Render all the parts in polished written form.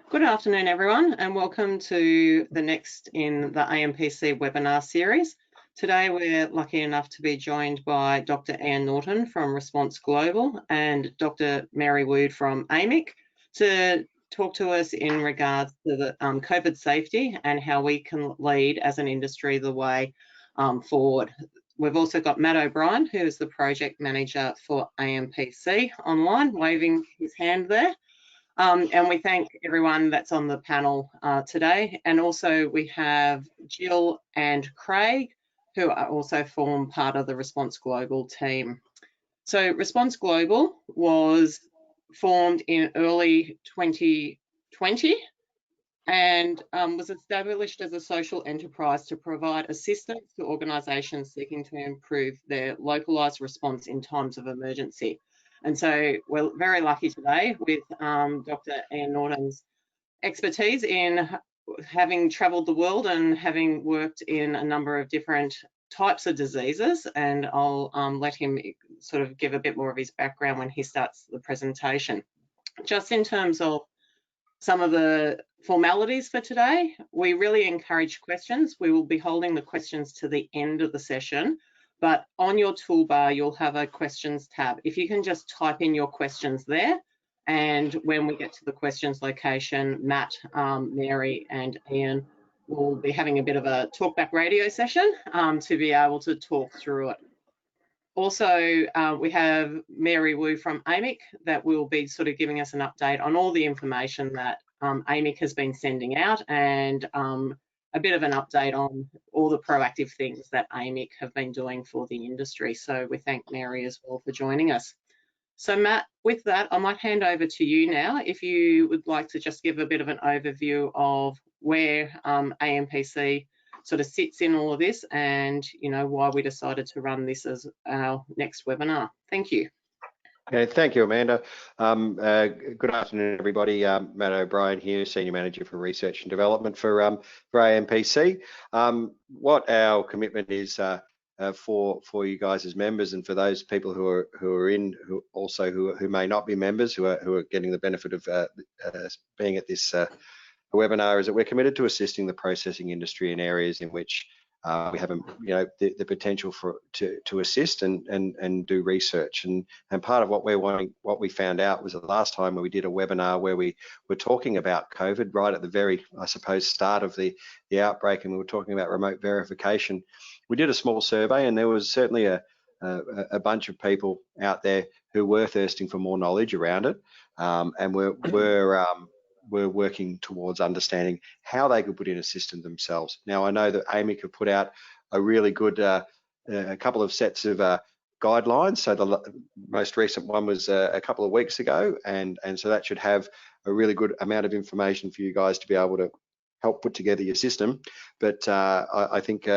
Good afternoon, everyone, and welcome to the next in the AMPC webinar series. Today, we're lucky enough to be joined by Dr. Ian Norton from Response Global and Dr. Mary Wood from AMIC to talk to us in regards to the COVID safety and how we can lead as an industry the way forward. We've also got Matt O'Brien, who is the project manager for AMPC online, waving his hand there. And we thank everyone that's on the panel today. And also we have Jill and Craig, who are also form part of the Response Global team. So Response Global was formed in early 2020 and was established as a social enterprise to provide assistance to organisations seeking to improve their localised response in times of emergency. And so we're very lucky today with Dr. Ian Norton's expertise in having travelled the world and having worked in a number of different types of diseases. And I'll let him sort of give a bit more of his background when he starts the presentation. Just in terms of some of the formalities for today, we really encourage questions. We will be holding the questions to the end of the session. But on your toolbar, you'll have a questions tab. If you can just type in your questions there, and when we get to the questions location, Matt, Mary and Ian will be having a bit of a talkback radio session to be able to talk through it. Also, we have Mary Wu from AMIC that will be sort of giving us an update on all the information that AMIC has been sending out and a bit of an update on all the proactive things that AMIC have been doing for the industry. So we thank Mary as well for joining us. So Matt, with that, I might hand over to you now, if you would like to just give a bit of an overview of where AMPC sort of sits in all of this and, you know, why we decided to run this as our next webinar. Thank you. Okay, thank you, Amanda. Good afternoon, everybody. Matt O'Brien here, Senior Manager for Research and Development for AMPC. What our commitment is for you guys as members, and for those people who are in, who may not be members, who are getting the benefit of being at this webinar, is that we're committed to assisting the processing industry in areas in which we have, the potential to assist and do research. And part of what we're wanting, what we found out was the last time when we did a webinar where we were talking about COVID right at the very, I suppose, start of the outbreak, and we were talking about remote verification. We did a small survey, and there was certainly a bunch of people out there who were thirsting for more knowledge around it, and we're working towards understanding how they could put in a system themselves. Now, I know that AMIC have put out a really good a couple of sets of guidelines. So the most recent one was a couple of weeks ago, and so that should have a really good amount of information for you guys to be able to help put together your system. But I think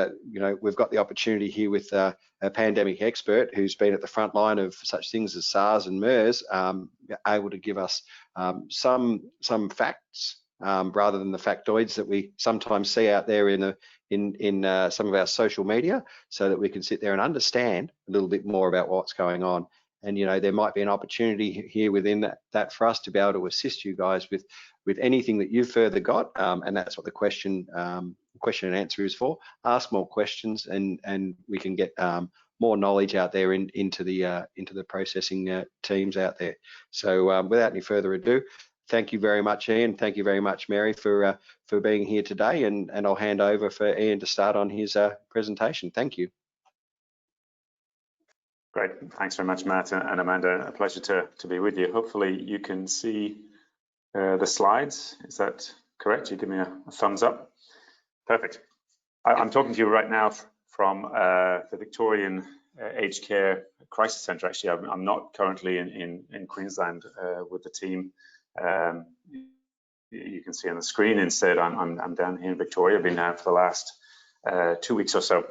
we've got the opportunity here with a pandemic expert who's been at the front line of such things as SARS and MERS, able to give us some facts rather than the factoids that we sometimes see out there in some of our social media, so that we can sit there and understand a little bit more about what's going on. And there might be an opportunity here within that for us to be able to assist you guys with anything that you've further got, and that's what the question and answer is for. Ask more questions, and we can get more knowledge out there into the processing teams out there. So without any further ado, thank you very much, Ian. Thank you very much, Mary, for being here today, and I'll hand over for Ian to start on his presentation. Thank you. Great, thanks very much, Matt and Amanda. A pleasure to be with you. Hopefully you can see the slides. Is that correct? You give me a thumbs up. Perfect. I'm talking to you right now from the Victorian Aged Care Crisis Centre. Actually, I'm not currently in Queensland with the team. You can see on the screen. Instead, I'm down here in Victoria. I've been down for the last 2 weeks or so,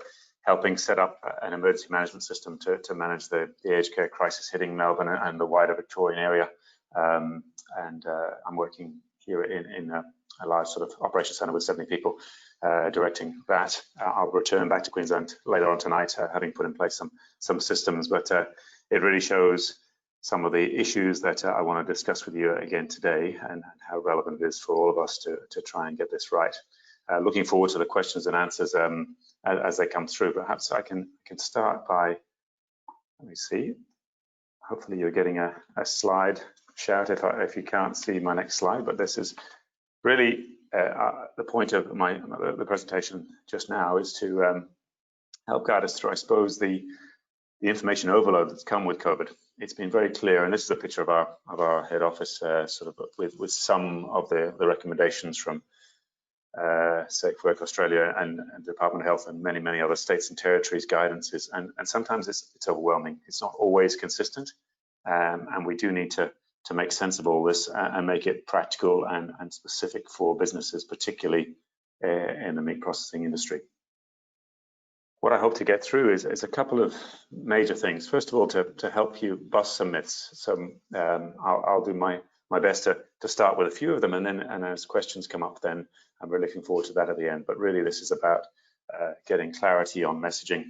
helping set up an emergency management system to manage the aged care crisis hitting Melbourne and the wider Victorian area. And I'm working here in a large sort of operations centre with 70 people directing that. I'll return back to Queensland later on tonight, having put in place some systems, but it really shows some of the issues that I want to discuss with you again today, and how relevant it is for all of us to try and get this right. Looking forward to the questions and answers as they come through. Perhaps I can start by, let me see, hopefully you're getting a slide. Shout if you can't see my next slide, but this is really the point of the presentation just now, is to help guide us through, I suppose, the information overload that's come with COVID. It's been very clear, and this is a picture of our head office, sort of with some of the recommendations from Safe Work Australia and Department of Health and many other states and territories guidances, and sometimes it's overwhelming. It's not always consistent, and we do need to make sense of all this and make it practical and specific for businesses, particularly in the meat processing industry. What I hope to get through is a couple of major things. First of all, to help you bust some myths. So I'll do my best to start with a few of them, and as questions come up, then I'm really looking forward to that at the end. But really, this is about getting clarity on messaging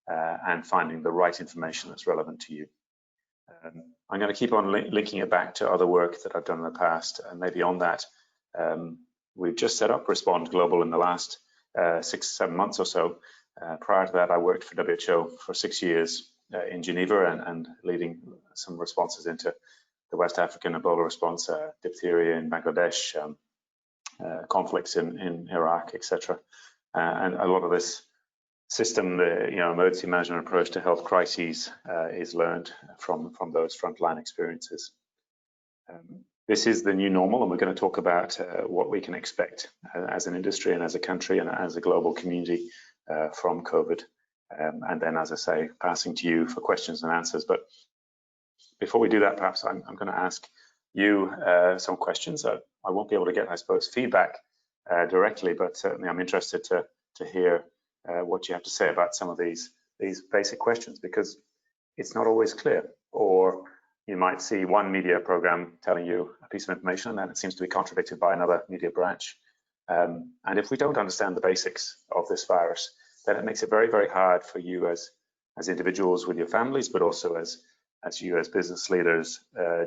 and finding the right information that's relevant to you. I'm going to keep on linking it back to other work that I've done in the past, and maybe on that, we've just set up Respond Global in the last 6-7 months or so. Prior to that, I worked for WHO for 6 years in Geneva and leading some responses into the West African Ebola response, diphtheria in Bangladesh, conflicts in Iraq, etc. And a lot of this system, the emergency management approach to health crises, is learned from those frontline experiences. This is the new normal, and we're going to talk about what we can expect as an industry and as a country and as a global community from COVID. And then, as I say, passing to you for questions and answers. But before we do that, perhaps I'm going to ask you some questions. I won't be able to get, I suppose, feedback directly, but certainly I'm interested to hear what you have to say about some of these basic questions, because it's not always clear. Or you might see one media program telling you a piece of information, and then it seems to be contradicted by another media branch. And if we don't understand the basics of this virus, then it makes it very hard for you as individuals with your families, but also as you as business leaders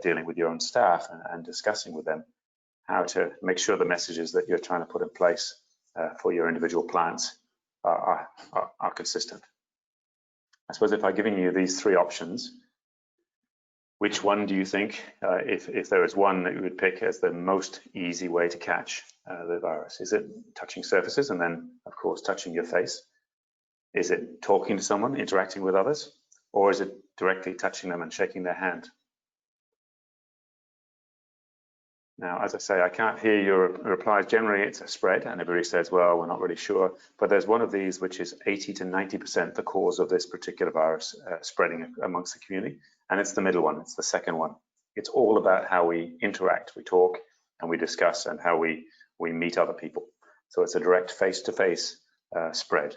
dealing with your own staff and discussing with them how to make sure the messages that you're trying to put in place for your individual plants are consistent. I suppose if I'm giving you these 3 options, which one do you think, if there is one that you would pick as the most easy way to catch the virus? Is it touching surfaces and then, of course, touching your face? Is it talking to someone, interacting with others? Or is it directly touching them and shaking their hand? Now, as I say, I can't hear your replies. Generally, it's a spread, and everybody says, well, we're not really sure. But there's one of these which is 80 to 90% the cause of this particular virus spreading amongst the community. And it's the middle one, it's the second one. It's all about how we interact, we talk, and we discuss, and how we meet other people. So it's a direct face-to-face spread.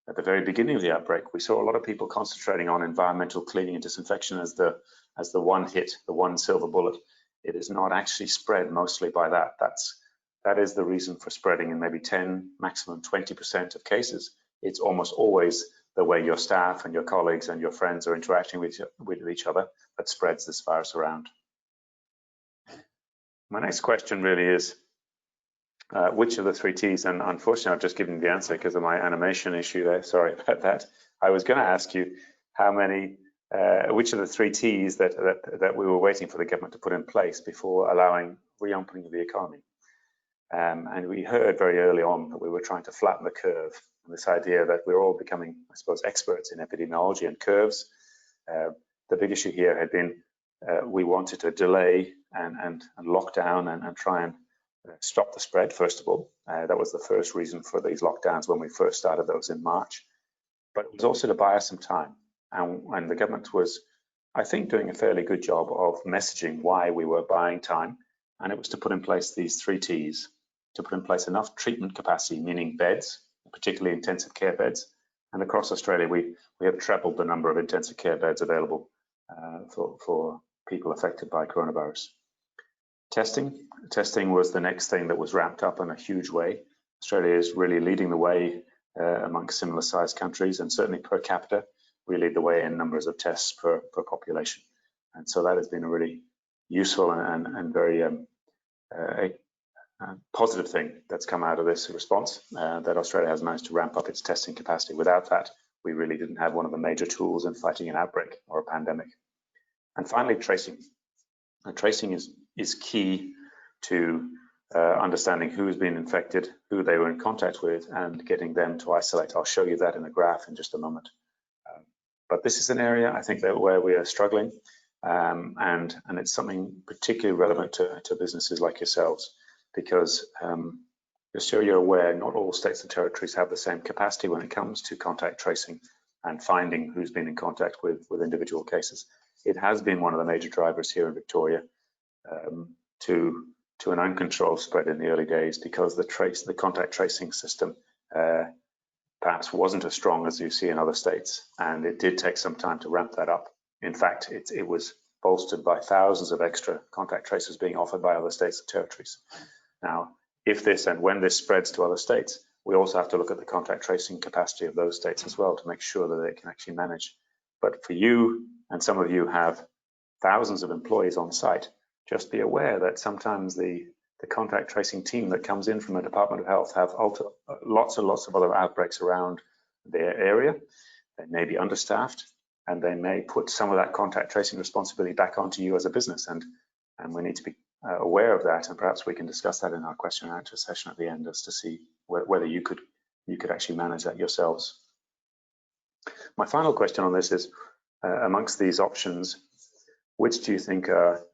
At the very beginning of the outbreak, we saw a lot of people concentrating on environmental cleaning and disinfection as the one hit, the one silver bullet. It is not actually spread mostly by that. That is the reason for spreading in maybe 10, maximum 20% of cases. It's almost always the way your staff and your colleagues and your friends are interacting with each other that spreads this virus around. My next question really is, which of the 3 T's, and unfortunately I've just given the answer because of my animation issue there, sorry about that. I was going to ask you which of the 3 T's that we were waiting for the government to put in place before allowing reopening of the economy. And we heard very early on that we were trying to flatten the curve, and this idea that we're all becoming, I suppose, experts in epidemiology and curves. The big issue here had been we wanted to delay and lock down and try and stop the spread, first of all. That was the first reason for these lockdowns when we first started those in March. But it was also to buy us some time. And the government was, I think, doing a fairly good job of messaging why we were buying time. And it was to put in place these 3 T's, to put in place enough treatment capacity, meaning beds, particularly intensive care beds. And across Australia, we have trebled the number of intensive care beds available for people affected by coronavirus. Testing was the next thing that was ramped up in a huge way. Australia is really leading the way amongst similar sized countries, and certainly per capita, we lead the way in numbers of tests per population. And so that has been a really useful and very positive thing that's come out of this response, that Australia has managed to ramp up its testing capacity. Without that, we really didn't have one of the major tools in fighting an outbreak or a pandemic. And finally, tracing. Tracing is key to understanding who's been infected, who they were in contact with, and getting them to isolate. I'll show you that in a graph in just a moment. But this is an area I think that where we are struggling, and it's something particularly relevant to businesses like yourselves, because just so you're aware, not all states and territories have the same capacity when it comes to contact tracing and finding who's been in contact with individual cases. It has been one of the major drivers here in Victoria to an uncontrolled spread in the early days, because the contact tracing system perhaps wasn't as strong as you see in other states, and it did take some time to ramp that up. In fact, it was bolstered by thousands of extra contact tracers being offered by other states and territories. Now, if this and when this spreads to other states, we also have to look at the contact tracing capacity of those states as well to make sure that they can actually manage. But for you, and some of you have thousands of employees on site, just be aware that sometimes the contact tracing team that comes in from a Department of Health have lots and lots of other outbreaks around their area. They may be understaffed, and they may put some of that contact tracing responsibility back onto you as a business, and we need to be aware of that, and perhaps we can discuss that in our question and answer session at the end, as to see whether you could actually manage that yourselves. My final question on this is, amongst these options, which do you think are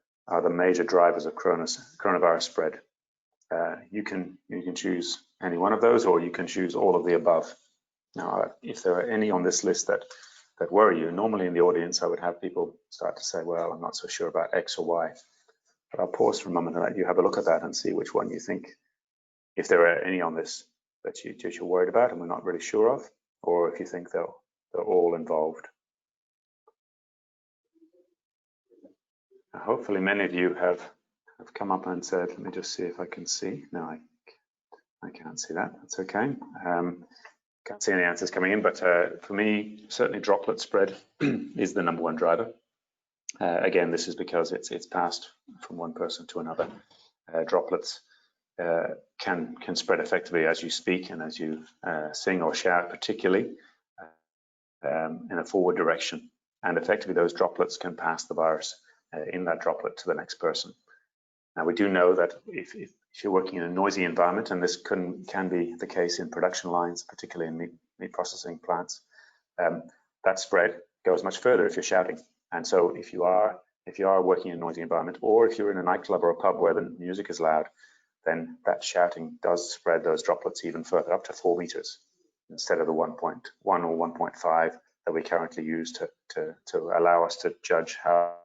the major drivers of coronavirus spread? You can choose any one of those, or you can choose all of the above. Now, if there are any on this list that worry you, normally in the audience I would have people start to say, well, I'm not so sure about X or Y. But I'll pause for a moment and let you have a look at that and see which one you think, if there are any on this that you're worried about and we're not really sure of, or if you think they're all involved. Now, hopefully many of you have come up and said, let me just see if I can see. No, I can't see that. That's okay. Can't see any answers coming in, but for me, certainly droplet spread is the #1 driver. Again, this is because it's passed from one person to another. Droplets can spread effectively as you speak and as you sing or shout, particularly in a forward direction. And effectively, those droplets can pass the virus in that droplet to the next person. Now, we do know that if you're working in a noisy environment, and this can be the case in production lines, particularly in meat processing plants, that spread goes much further if you're shouting. And so if you are working in a noisy environment, or if you're in a nightclub or a pub where the music is loud, then that shouting does spread those droplets even further, up to 4 meters, instead of the 1.1 or 1.5 that we currently use to allow us to judge how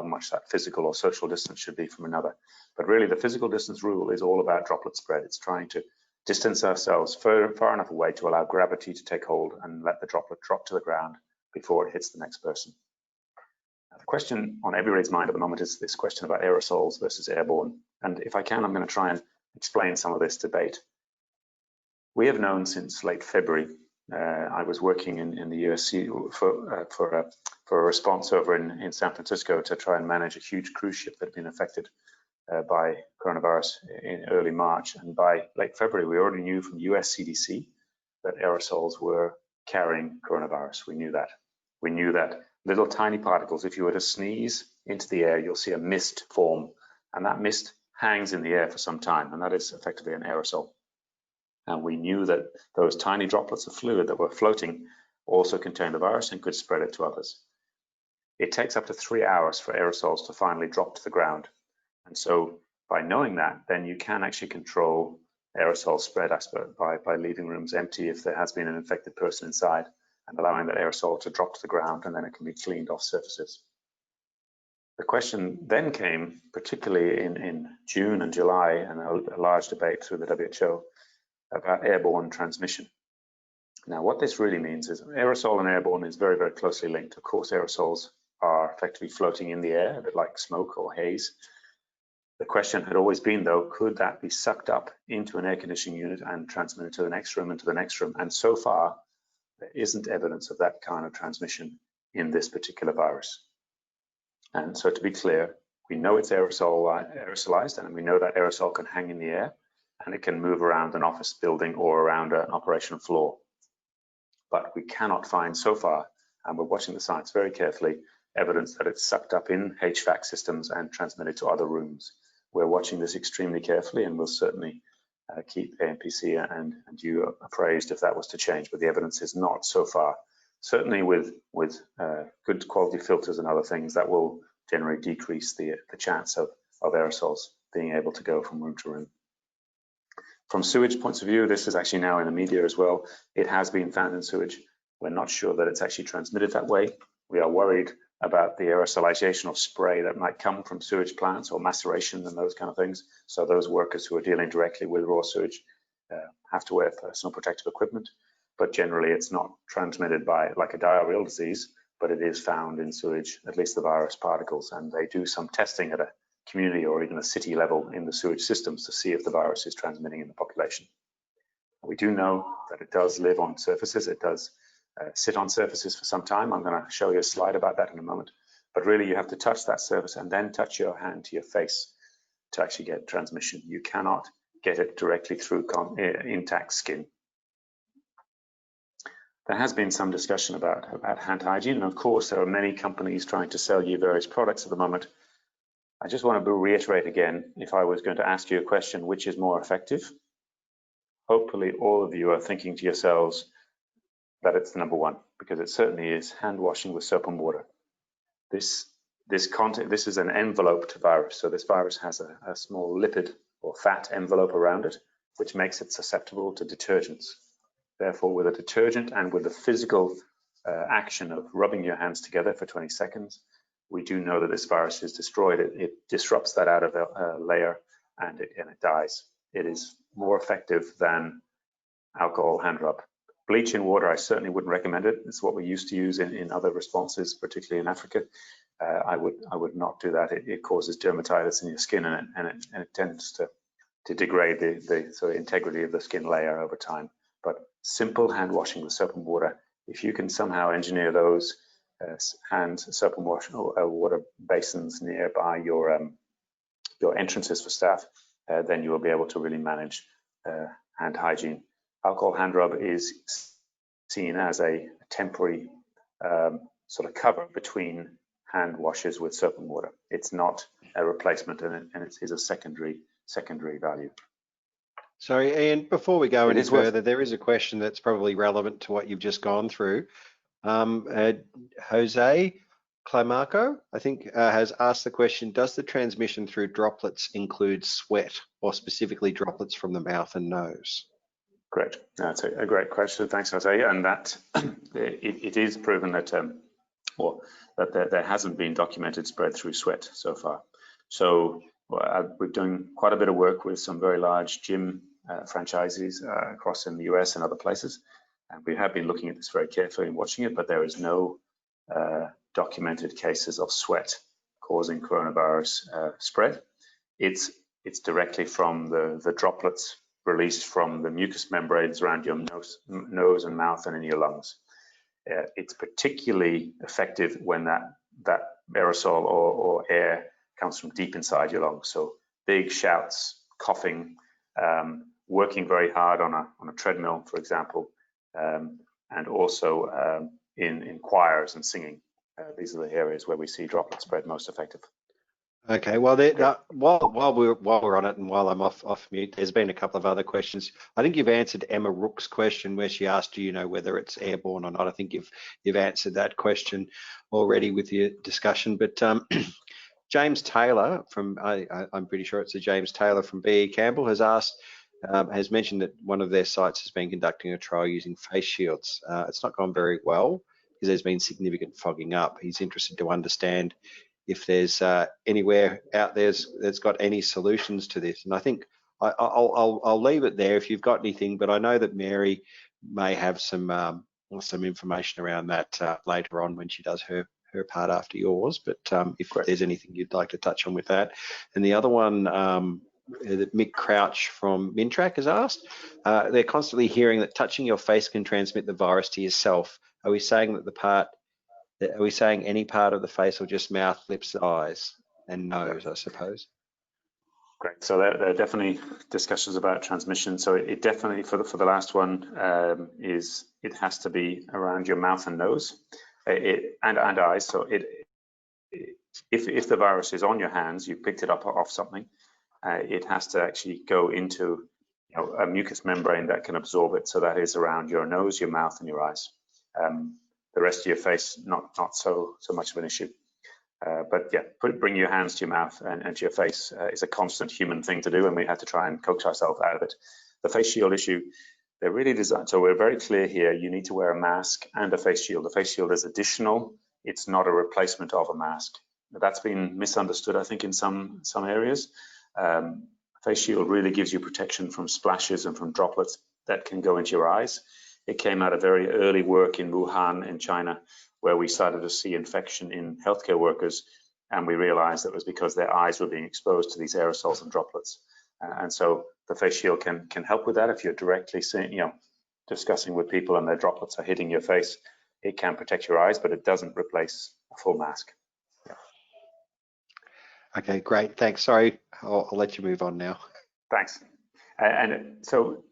much that physical or social distance should be from another. But really, the physical distance rule is all about droplet spread. It's trying to distance ourselves far enough away to allow gravity to take hold and let the droplet drop to the ground before it hits the next person. The question on everybody's mind at the moment is this question about aerosols versus airborne. And if I can, I'm going to try and explain some of this debate. We have known since late February. I was working in the USC for a response over in San Francisco to try and manage a huge cruise ship that had been affected by coronavirus in early March. And by late February, we already knew from US CDC that aerosols were carrying coronavirus. We knew that. We knew that little tiny particles, if you were to sneeze into the air, you'll see a mist form, and that mist hangs in the air for some time, and that is effectively an aerosol. And we knew that those tiny droplets of fluid that were floating also contained the virus and could spread it to others. It takes up to 3 hours for aerosols to finally drop to the ground. And so by knowing that, then you can actually control aerosol spread by leaving rooms empty if there has been an infected person inside, and allowing that aerosol to drop to the ground, and then it can be cleaned off surfaces. The question then came, particularly in June and July, and a large debate through the WHO about airborne transmission. Now, what this really means is aerosol and airborne is very, very closely linked. Of course, aerosols are effectively floating in the air, a bit like smoke or haze. The question had always been, though, could that be sucked up into an air conditioning unit and transmitted to the next room and to the next room? And so far, there isn't evidence of that kind of transmission in this particular virus. And so to be clear, we know it's aerosolized, and we know that aerosol can hang in the air and it can move around an office building or around an operation floor. But we cannot find so far, and we're watching the science very carefully, evidence that it's sucked up in HVAC systems and transmitted to other rooms. We're watching this extremely carefully, and we'll certainly keep AMPC and you appraised if that was to change, but the evidence is not so far. Certainly with good quality filters and other things, that will generally decrease the chance of aerosols being able to go from room to room. From sewage points of view, this is actually now in the media as well. It has been found in sewage. We're not sure that it's actually transmitted that way. We are worried about the aerosolization of spray that might come from sewage plants or maceration and those kind of things. So those workers who are dealing directly with raw sewage have to wear personal protective equipment. But generally, it's not transmitted by like a diarrheal disease, but it is found in sewage, at least the virus particles. And they do some testing at a community or even a city level in the sewage systems to see if the virus is transmitting in the population. We do know that it does live on surfaces. It does sit on surfaces for some time. I'm going to show you a slide about that in a moment. But really, you have to touch that surface and then touch your hand to your face to actually get transmission. You cannot get it directly through intact skin. There has been some discussion about hand hygiene, and of course, there are many companies trying to sell you various products at the moment. I just want to reiterate again, if I was going to ask you a question, which is more effective? Hopefully all of you are thinking to yourselves that it's the number one, because it certainly is hand washing with soap and water. This is an enveloped virus, so this virus has a small lipid or fat envelope around it, which makes it susceptible to detergents. Therefore, with a detergent and with the physical action of rubbing your hands together for 20 seconds, we do know that this virus is destroyed. It disrupts that out of a layer and it dies. It is more effective than alcohol hand rub. Bleach in water, I certainly wouldn't recommend it. It's what we used to use in other responses, particularly in Africa. I would not do that. It causes dermatitis in your skin, and it tends to degrade the sort of integrity of the skin layer over time. But simple hand washing with soap and water, if you can somehow engineer those hand soap and water basins nearby your entrances for staff, then you will be able to really manage hand hygiene. Alcohol hand rub is seen as a temporary sort of cover between hand washes with soap and water. It's not a replacement, and it is a secondary value. Sorry, Ian, before we go any further, there is a question that's probably relevant to what you've just gone through. Jose Climaco, I think, has asked the question, does the transmission through droplets include sweat, or specifically droplets from the mouth and nose? Great, that's a great question. Thanks, Jose. And that it is proven that that there hasn't been documented spread through sweat so far. So we've done quite a bit of work with some very large gym franchisees across in the US and other places, and we have been looking at this very carefully and watching it, but there is no documented cases of sweat causing coronavirus spread. It's directly from the droplets released from the mucous membranes around your nose and mouth and in your lungs. It's particularly effective when that aerosol or air comes from deep inside your lungs. So big shouts, coughing, working very hard on a treadmill, for example, and also in choirs and singing. These are the areas where we see droplet spread most effective. Okay, well, while we're on it and while I'm off mute, there's been a couple of other questions. I think you've answered Emma Rook's question where she asked, do you know whether it's airborne or not? I think you've answered that question already with your discussion. But James Taylor from, I'm pretty sure it's a James Taylor from BE Campbell, has asked, has mentioned that one of their sites has been conducting a trial using face shields. It's not gone very well because there's been significant fogging up. He's interested to understand if there's anywhere out there that's got any solutions to this. And I think I'll leave it there if you've got anything, but I know that Mary may have some information around that later on when she does her part after yours. But if there's anything you'd like to touch on with that. And the other one that Mick Crouch from Mintrack has asked, they're constantly hearing that touching your face can transmit the virus to yourself. Are we saying that the part Are we saying any part of the face or just mouth, lips, eyes, and nose, I suppose? Great. So there are definitely discussions about transmission. So it definitely, for the last one, it has to be around your mouth and nose, and eyes. So if the virus is on your hands, you picked it up off something, it has to actually go into a mucous membrane that can absorb it. So that is around your nose, your mouth, and your eyes. The rest of your face, not so much of an issue. But yeah, bring your hands to your mouth and to your face is a constant human thing to do, and we have to try and coax ourselves out of it. The face shield issue, they're really designed, so we're very clear here, you need to wear a mask and a face shield. The face shield is additional, it's not a replacement of a mask. That's been misunderstood, I think, in some areas. Face shield really gives you protection from splashes and from droplets that can go into your eyes. It came out of very early work in Wuhan in China, where we started to see infection in healthcare workers, and we realized that it was because their eyes were being exposed to these aerosols and droplets. And so the face shield can help with that. If you're directly seeing, discussing with people and their droplets are hitting your face, it can protect your eyes, but it doesn't replace a full mask. Yeah. Okay, great. Thanks. Sorry, I'll let you move on now. Thanks. And so,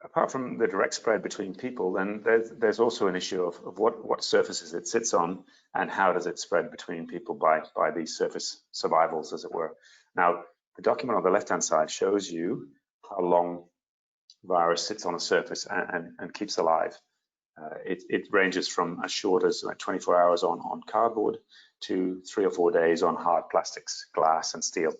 apart from the direct spread between people, then there's also an issue of what surfaces it sits on and how does it spread between people by these surface survivals, as it were. Now, the document on the left-hand side shows you how long virus sits on a surface and keeps alive. It ranges from as short as like 24 hours on cardboard to 3 or 4 days on hard plastics, glass and steel.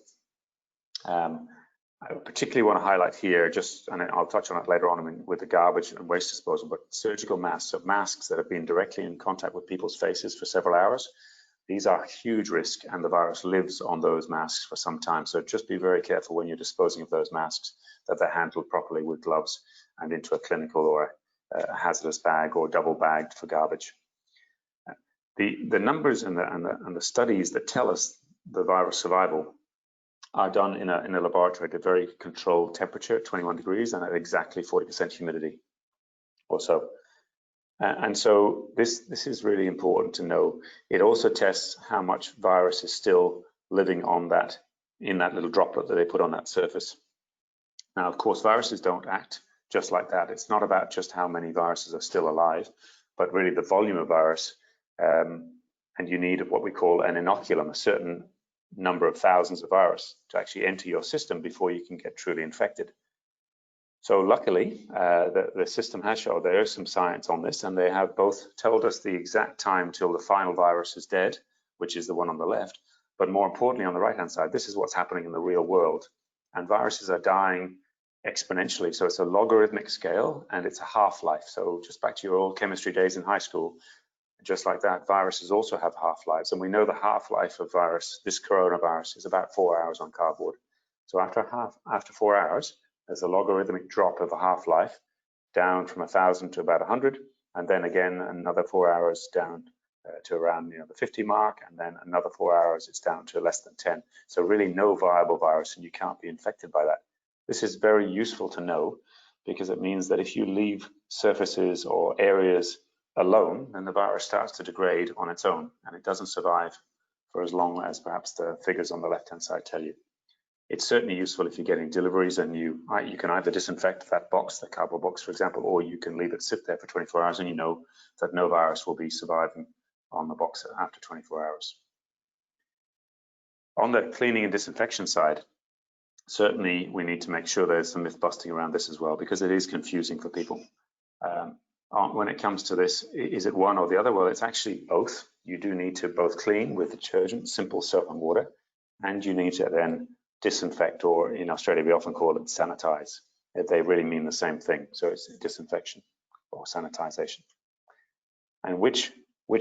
I particularly want to highlight here, and I'll touch on it later on with the garbage and waste disposal, but surgical masks, so masks that have been directly in contact with people's faces for several hours. These are huge risk, and the virus lives on those masks for some time. So just be very careful when you're disposing of those masks that they're handled properly with gloves and into a clinical or a hazardous bag or double bagged for garbage. The numbers and the studies that tell us the virus survival are done in a laboratory at a very controlled temperature at 21 degrees and at exactly 40% humidity or so. And so this is really important to know. It also tests how much virus is still living in that little droplet that they put on that surface. Now, of course, viruses don't act just like that. It's not about just how many viruses are still alive, but really the volume of virus. And you need what we call an inoculum, a certain number of thousands of virus to actually enter your system before you can get truly infected. So luckily, the system has shown there is some science on this, and they have both told us the exact time till the final virus is dead, which is the one on the left, but more importantly on the right-hand side, this is what's happening in the real world. And viruses are dying exponentially, so it's a logarithmic scale and it's a half-life. So just back to your old chemistry days in high school, just like that, viruses also have half-lives, and we know the half-life of this coronavirus is about 4 hours on cardboard. So after 4 hours, there's a logarithmic drop of a half-life down from 1,000 to about 100, and then again another 4 hours down to around the 50 mark, and then another 4 hours it's down to less than 10. So really no viable virus, and you can't be infected by that. This is very useful to know because it means that if you leave surfaces or areas alone, then the virus starts to degrade on its own, and it doesn't survive for as long as perhaps the figures on the left-hand side tell you. It's certainly useful if you're getting deliveries and you can either disinfect that box, the cardboard box, for example, or you can leave it sit there for 24 hours and you know that no virus will be surviving on the box after 24 hours. On the cleaning and disinfection side, certainly we need to make sure there's some myth busting around this as well, because it is confusing for people. When it comes to this, is it one or the other? Well, it's actually both. You do need to both clean with detergent, simple soap and water, and you need to then disinfect, or in Australia we often call it sanitize. They really mean the same thing. So it's disinfection or sanitization. And which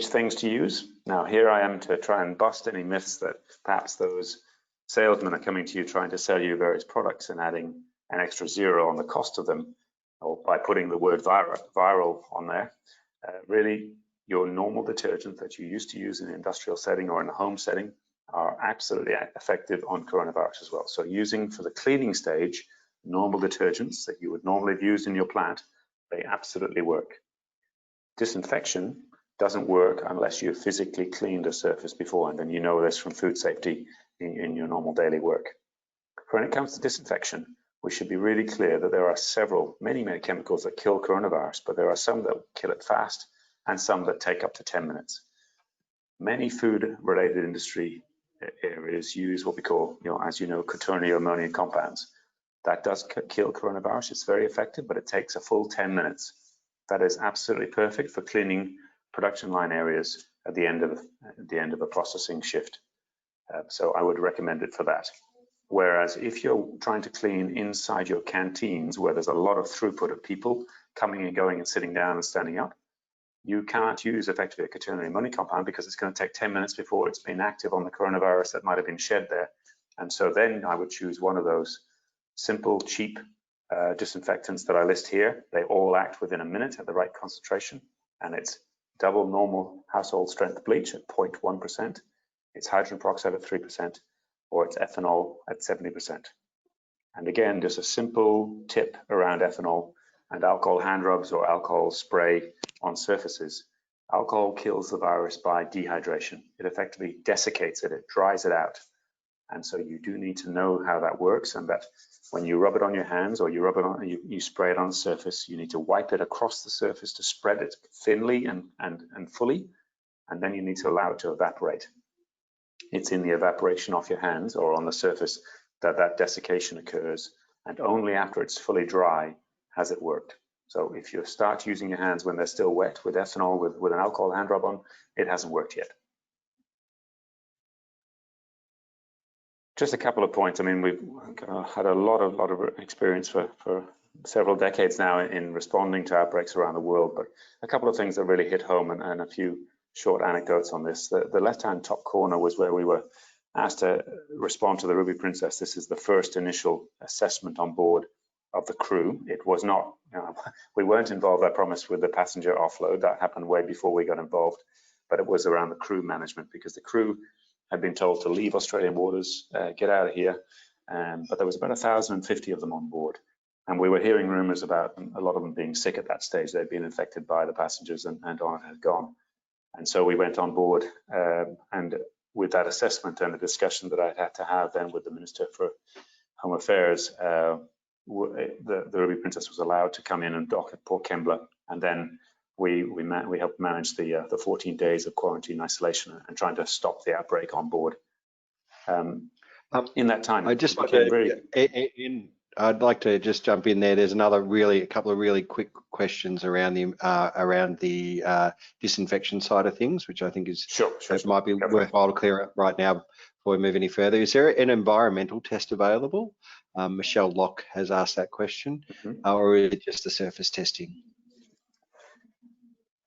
things to use? Now here I am to try and bust any myths that perhaps those salesmen are coming to you trying to sell you various products and adding an extra zero on the cost of them, or by putting the word viral on there. Really, your normal detergent that you used to use in an industrial setting or in a home setting are absolutely effective on coronavirus as well. So using for the cleaning stage, normal detergents that you would normally have used in your plant, they absolutely work. Disinfection, doesn't work unless you physically cleaned a surface beforehand, and you know this from food safety in your normal daily work. When it comes to disinfection, we should be really clear that there are many chemicals that kill coronavirus, but there are some that kill it fast and some that take up to 10 minutes. Many food-related industry areas use what we call, as you know, quaternary ammonia compounds. That does kill coronavirus. It's very effective, but it takes a full 10 minutes. That is absolutely perfect for cleaning production line areas at the end of a processing shift. So I would recommend it for that. Whereas if you're trying to clean inside your canteens where there's a lot of throughput of people coming and going and sitting down and standing up, you can't use effectively a quaternary ammonia compound because it's going to take 10 minutes before it's been active on the coronavirus that might have been shed there. And so then I would choose one of those simple, cheap disinfectants that I list here. They all act within a minute at the right concentration, and it's double normal household strength bleach at 0.1%. It's hydrogen peroxide at 3%, or it's ethanol at 70%. And again, just a simple tip around ethanol and alcohol hand rubs or alcohol spray on surfaces. Alcohol kills the virus by dehydration. It effectively desiccates it, it dries it out. And so you do need to know how that works, and that when you rub it on your hands or you rub it on, you spray it on a surface, you need to wipe it across the surface to spread it thinly and fully, and then you need to allow it to evaporate. It's in the evaporation off your hands or on the surface that desiccation occurs, and only after it's fully dry has it worked. So if you start using your hands when they're still wet with ethanol, with an alcohol hand rub on, it hasn't worked yet. Just a couple of points. I mean, we've had a lot of experience for several decades now in responding to outbreaks around the world, but a couple of things that really hit home, and a few short anecdotes on this. The left-hand top corner was where we were asked to respond to the Ruby Princess. This is the first initial assessment on board of the crew. It was not, we weren't involved, I promise, with the passenger offload. That happened way before we got involved, but it was around the crew management, because the crew had been told to leave Australian waters, get out of here, but there was about 1,050 of them on board. And we were hearing rumors about a lot of them being sick at that stage. They'd been infected by the passengers and on it had gone. And so we went on board, and with that assessment and the discussion that I had to have then with the Minister for Home Affairs, the Ruby Princess was allowed to come in and dock at Port Kembla, and then we helped manage the 14 days of quarantine isolation and trying to stop the outbreak on board. In that time, I'd like to just jump in there. There's a couple of really quick questions around the disinfection side of things, which I think is might be worthwhile to clear up right now before we move any further. Is there an environmental test available? Michelle Locke has asked that question, or is it just the surface testing?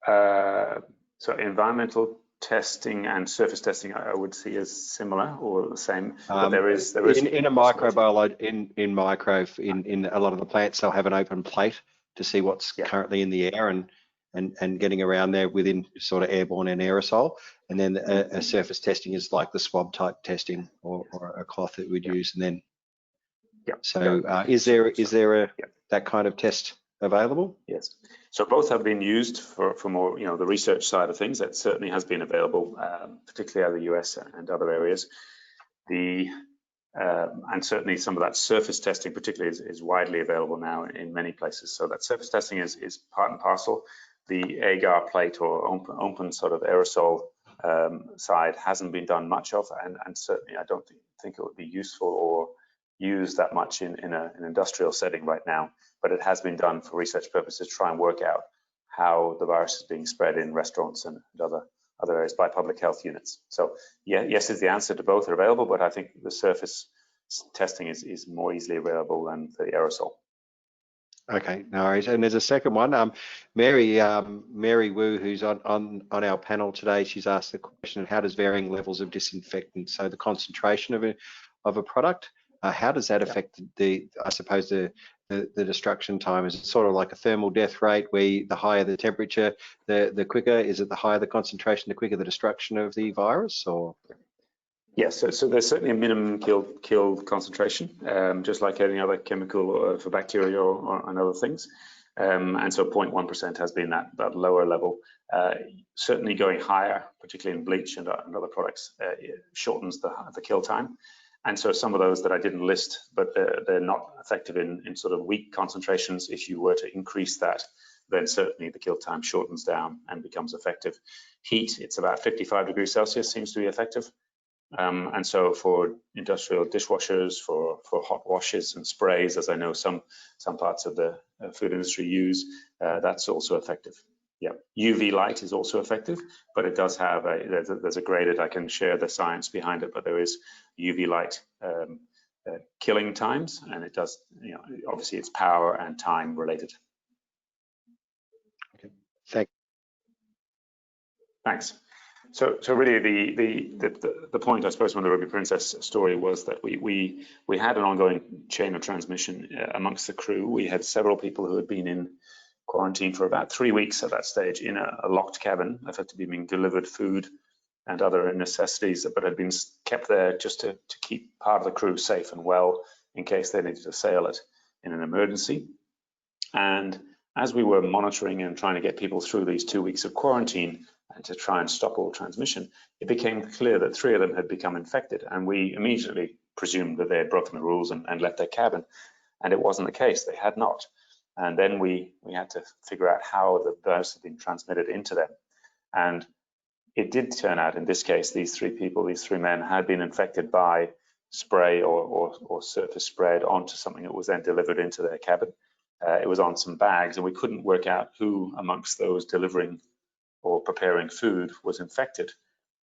So environmental testing and surface testing, I would see as similar or the same. But there is in a microbiology in a lot of the plants, they'll have an open plate to see what's currently in the air and getting around there within sort of airborne and aerosol. And then a surface testing is like the swab type testing or a cloth that we'd use. And then is there that kind of test available? Yes. So both have been used for more, the research side of things. That certainly has been available, particularly out of the US and other areas. And certainly some of that surface testing, particularly, is widely available now in many places. So that surface testing is part and parcel. The agar plate or open sort of aerosol side hasn't been done much of, and certainly I don't think it would be useful or used that much in an industrial setting right now. But it has been done for research purposes to try and work out how the virus is being spread in restaurants and other areas by public health units. So yes is the answer to both are available, but I think the surface testing is more easily available than the aerosol. Okay, no worries. And there's a second one. Mary Wu, who's on our panel today, she's asked the question: how does varying levels of disinfectant, so the concentration of a product, how does that affect the destruction time? Is it sort of like a thermal death rate where the higher the temperature, the quicker? Is it the higher the concentration, the quicker the destruction of the virus? Or yes, so there's certainly a minimum kill concentration, just like any other chemical for bacteria and other things. And so 0.1% has been that lower level. certainly going higher, particularly in bleach and other products, shortens the kill time. And so some of those that I didn't list, but they're not effective in sort of weak concentrations. If you were to increase that, then certainly the kill time shortens down and becomes effective. Heat, it's about 55 degrees Celsius seems to be effective. And so for industrial dishwashers, for hot washes and sprays, as I know some parts of the food industry use, that's also effective. Yeah, UV light is also effective, but it does have there's a graded, I can share the science behind it, but there is UV light killing times, and it does, you know, obviously it's power and time related. Okay, thanks. So really the point, I suppose, from the Ruby Princess story was that we had an ongoing chain of transmission amongst the crew. We had several people who had been in quarantine for about 3 weeks at that stage in a locked cabin, effectively being delivered food and other necessities, but had been kept there just to keep part of the crew safe and well in case they needed to sail it in an emergency. And as we were monitoring and trying to get people through these 2 weeks of quarantine and to try and stop all transmission, it became clear that 3 of them had become infected, and we immediately presumed that they had broken the rules and left their cabin, and it wasn't the case. They had not. And then we had to figure out how the virus had been transmitted into them. And it did turn out, in this case, these 3 people, these 3 men, had been infected by spray or surface spread onto something that was then delivered into their cabin. It was on some bags, and we couldn't work out who amongst those delivering or preparing food was infected.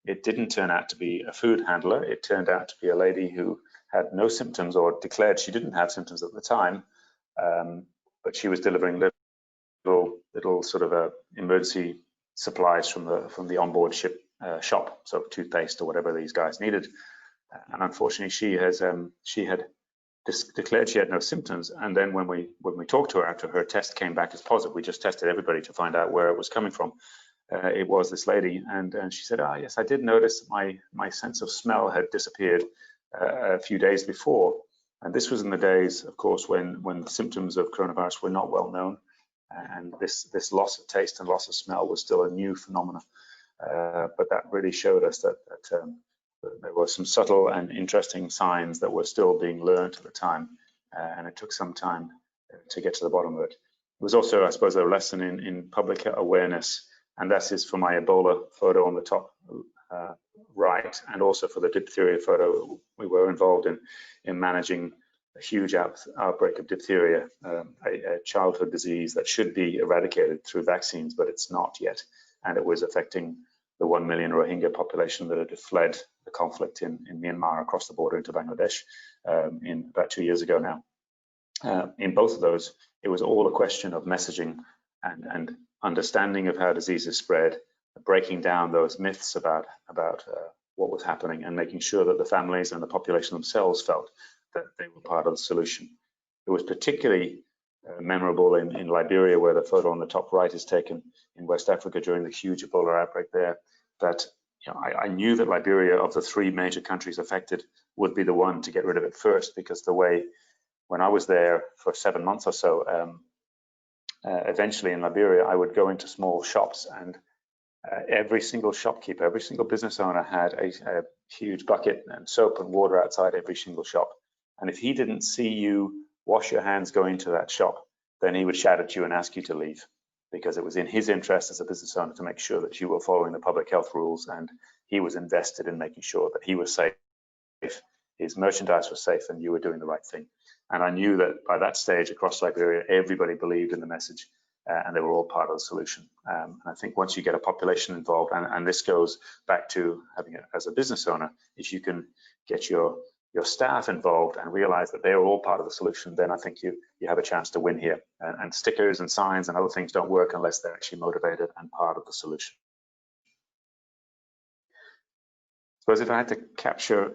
It didn't turn out to be a food handler. It turned out to be a lady who had no symptoms or declared she didn't have symptoms at the time, but she was delivering little sort of emergency supplies from the onboard ship shop, so toothpaste or whatever these guys needed. And unfortunately, she had declared she had no symptoms. And then when we talked to her after her test came back as positive, we just tested everybody to find out where it was coming from. It was this lady, and she said, yes, I did notice my sense of smell had disappeared a few days before. And this was in the days, of course, when the symptoms of coronavirus were not well known, and this loss of taste and loss of smell was still a new phenomenon. But that really showed us that there were some subtle and interesting signs that were still being learned at the time, and it took some time to get to the bottom of it. It was also, I suppose, a lesson in public awareness, and that is for my Ebola photo on the top right, and also for the diphtheria photo. We were involved in managing a huge outbreak of diphtheria, a childhood disease that should be eradicated through vaccines, but it's not yet, and it was affecting the 1 million Rohingya population that had fled the conflict in Myanmar across the border into Bangladesh in about 2 years ago now. In both of those, it was all a question of messaging and understanding of how diseases spread, breaking down those myths about what was happening, and making sure that the families and the population themselves felt that they were part of the solution. It was particularly memorable in Liberia, where the photo on the top right is taken in West Africa during the huge Ebola outbreak there, that I knew that Liberia, of the 3 major countries affected, would be the one to get rid of it first, because the way, when I was there for 7 months or so, eventually in Liberia, I would go into small shops, and every single shopkeeper, every single business owner had a huge bucket and soap and water outside every single shop. And if he didn't see you wash your hands going into that shop, then he would shout at you and ask you to leave, because it was in his interest as a business owner to make sure that you were following the public health rules, and he was invested in making sure that he was safe, his merchandise was safe, and you were doing the right thing. And I knew that by that stage across Liberia, everybody believed in the message, and they were all part of the solution. And I think once you get a population involved, and this goes back to having it as a business owner, if you can get your staff involved and realize that they are all part of the solution, then I think you have a chance to win here. And stickers and signs and other things don't work unless they're actually motivated and part of the solution. I suppose if I had to capture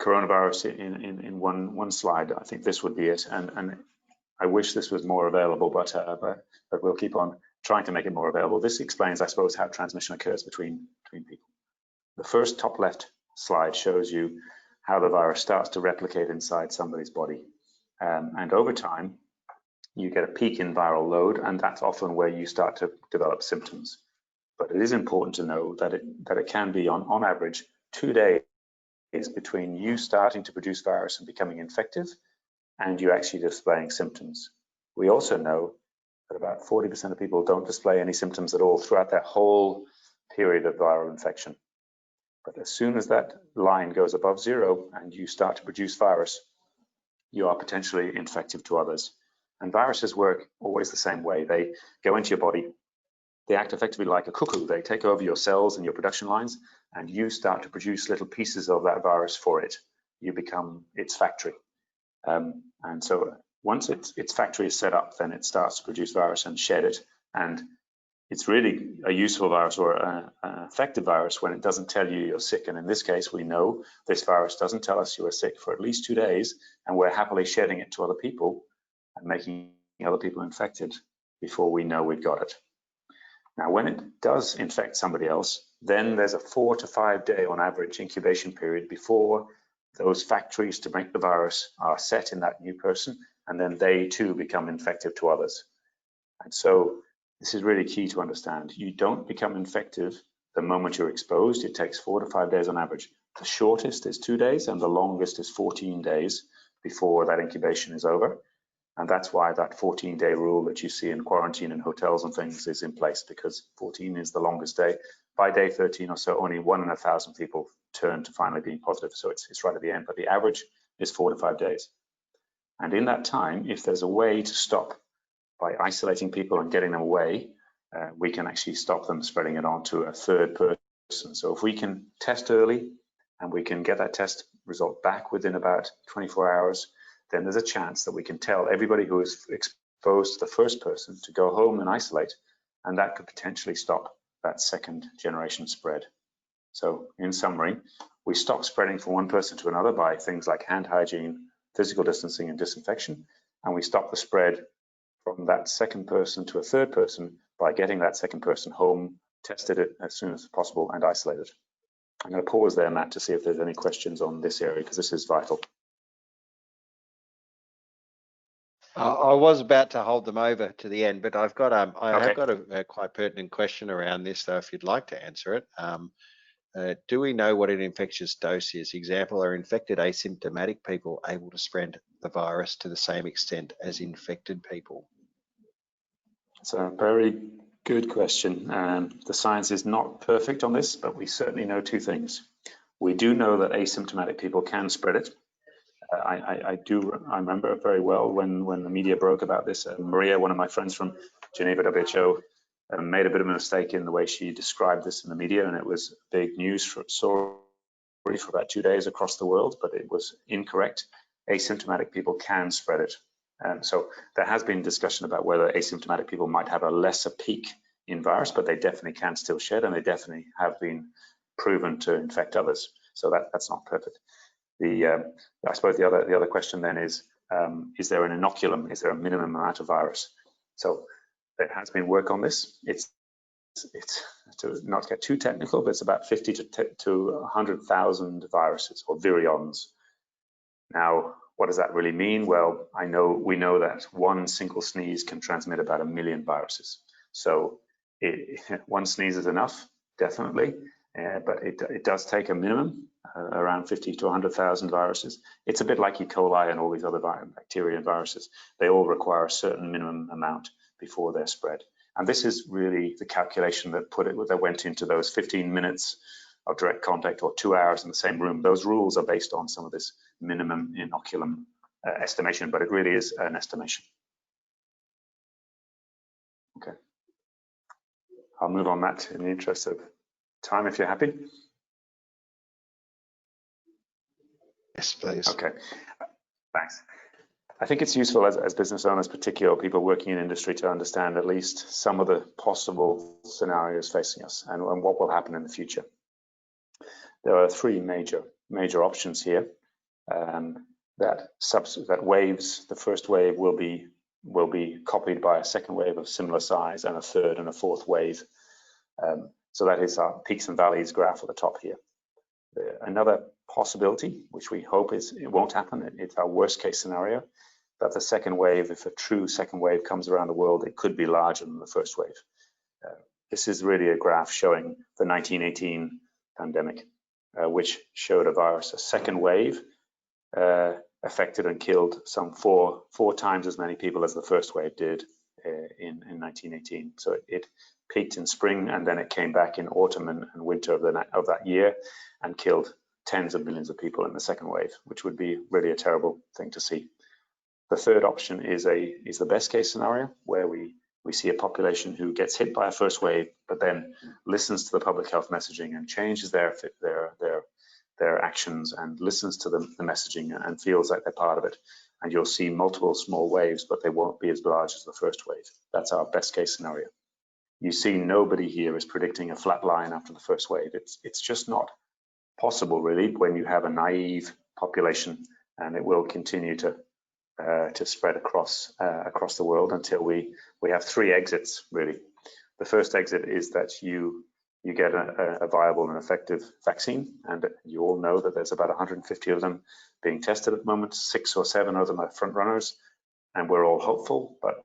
coronavirus in one slide, I think this would be it. And I wish this was more available, but we'll keep on trying to make it more available. This explains, I suppose, how transmission occurs between people. The first top left slide shows you how the virus starts to replicate inside somebody's body. And over time, you get a peak in viral load, and that's often where you start to develop symptoms. But it is important to know that it can be on average 2 days between you starting to produce virus and becoming infective and you actually displaying symptoms. We also know that about 40% of people don't display any symptoms at all throughout their whole period of viral infection. But as soon as that line goes above 0 and you start to produce virus, you are potentially infective to others. And viruses work always the same way. They go into your body, they act effectively like a cuckoo. They take over your cells and your production lines, and you start to produce little pieces of that virus for it. You become its factory. And so once its factory is set up, then it starts to produce virus and shed it. And it's really a useful virus or an effective virus when it doesn't tell you you're sick. And in this case, we know this virus doesn't tell us you are sick for at least 2 days, and we're happily shedding it to other people and making other people infected before we know we've got it. Now, when it does infect somebody else, then there's a 4 to 5 day on average incubation period before those factories to make the virus are set in that new person, and then they too become infective to others. And so this is really key to understand. You don't become infective the moment you're exposed. It takes 4 to 5 days on average. The shortest is 2 days and the longest is 14 days before that incubation is over. And that's why that 14-day rule that you see in quarantine in hotels and things is in place, because 14 is the longest day. By day 13 or so, only 1 in 1,000 people turn to finally being positive. So it's right at the end, but the average is 4 to 5 days. And in that time, if there's a way to stop by isolating people and getting them away, we can actually stop them spreading it on to a third person. So if we can test early and we can get that test result back within about 24 hours, then there's a chance that we can tell everybody who is exposed to the first person to go home and isolate, and that could potentially stop that second generation spread. So in summary, we stop spreading from one person to another by things like hand hygiene, physical distancing and disinfection, and we stop the spread from that second person to a third person by getting that second person home, tested it as soon as possible and isolated. I'm going to pause there, Matt, to see if there's any questions on this area, because this is vital. I was about to hold them over to the end, but I've got I have Okay. got a quite pertinent question around this, though, if you'd like to answer it. Do we know what an infectious dose is? Example, are infected asymptomatic people able to spread the virus to the same extent as infected people? It's a very good question. The science is not perfect on this, but we certainly know 2 things. We do know that asymptomatic people can spread it. I remember very well when the media broke about this. Maria, one of my friends from Geneva WHO, made a bit of a mistake in the way she described this in the media, and it was big news for about 2 days across the world, but it was incorrect. Asymptomatic people can spread it. So there has been discussion about whether asymptomatic people might have a lesser peak in virus, but they definitely can still shed, and they definitely have been proven to infect others. So that's not perfect. I suppose the other question then is there an inoculum? Is there a minimum amount of virus? So there has been work on this. It's to not get too technical, but it's about 50 to 100,000 viruses or virions. Now, what does that really mean? Well, we know that one single sneeze can transmit about 1 million viruses. So one sneeze is enough, definitely, but it does take a minimum, around 50 to 100,000 viruses. It's a bit like E. coli and all these other bacteria and viruses. They all require a certain minimum amount before they're spread. And this is really the calculation that went into those 15 minutes of direct contact or 2 hours in the same room. Those rules are based on some of this minimum inoculum estimation, but it really is an estimation. Okay. I'll move on that in the interest of time, if you're happy. Yes, please. Okay, thanks. I think it's useful as business owners, particularly people working in industry, to understand at least some of the possible scenarios facing us and what will happen in the future. There are 3 major options here. That waves, the first wave will be copied by a second wave of similar size, and a third and a fourth wave. So that is our peaks and valleys graph at the top here. Another possibility, which we hope it won't happen, it's our worst case scenario, that the second wave, if a true second wave comes around the world, it could be larger than the first wave. This is really a graph showing the 1918 pandemic, which showed a virus, a second wave, affected and killed some four times as many people as the first wave did in 1918. So it peaked in spring, and then it came back in autumn and winter of that year and killed tens of millions of people in the second wave, which would be really a terrible thing to see. The third option is the best case scenario, where we see a population who gets hit by a first wave, but then listens to the public health messaging and changes their actions and listens to the messaging and feels like they're part of it. And you'll see multiple small waves, but they won't be as large as the first wave. That's our best case scenario. You see, nobody here is predicting a flat line after the first wave. It's just not possible, really, when you have a naive population, and it will continue to spread across the world until we have three exits, really. The first exit is that you get a viable and effective vaccine, and you all know that there's about 150 of them being tested at the moment. 6 or 7 of them are front runners, and we're all hopeful, but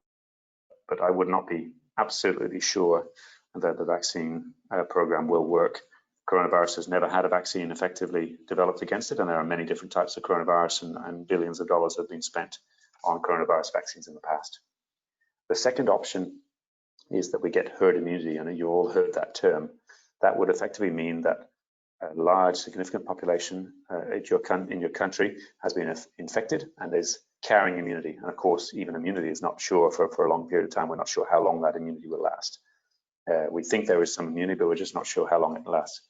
I would not be absolutely sure that the vaccine program will work. Coronavirus has never had a vaccine effectively developed against it, and there are many different types of coronavirus, and billions of dollars have been spent on coronavirus vaccines in the past. The second option is that we get herd immunity, and you all heard that term. That would effectively mean that a large, significant population in your country has been infected and is carrying immunity. And of course, even immunity is not sure for a long period of time. We're not sure how long that immunity will last. We think there is some immunity, but we're just not sure how long it lasts.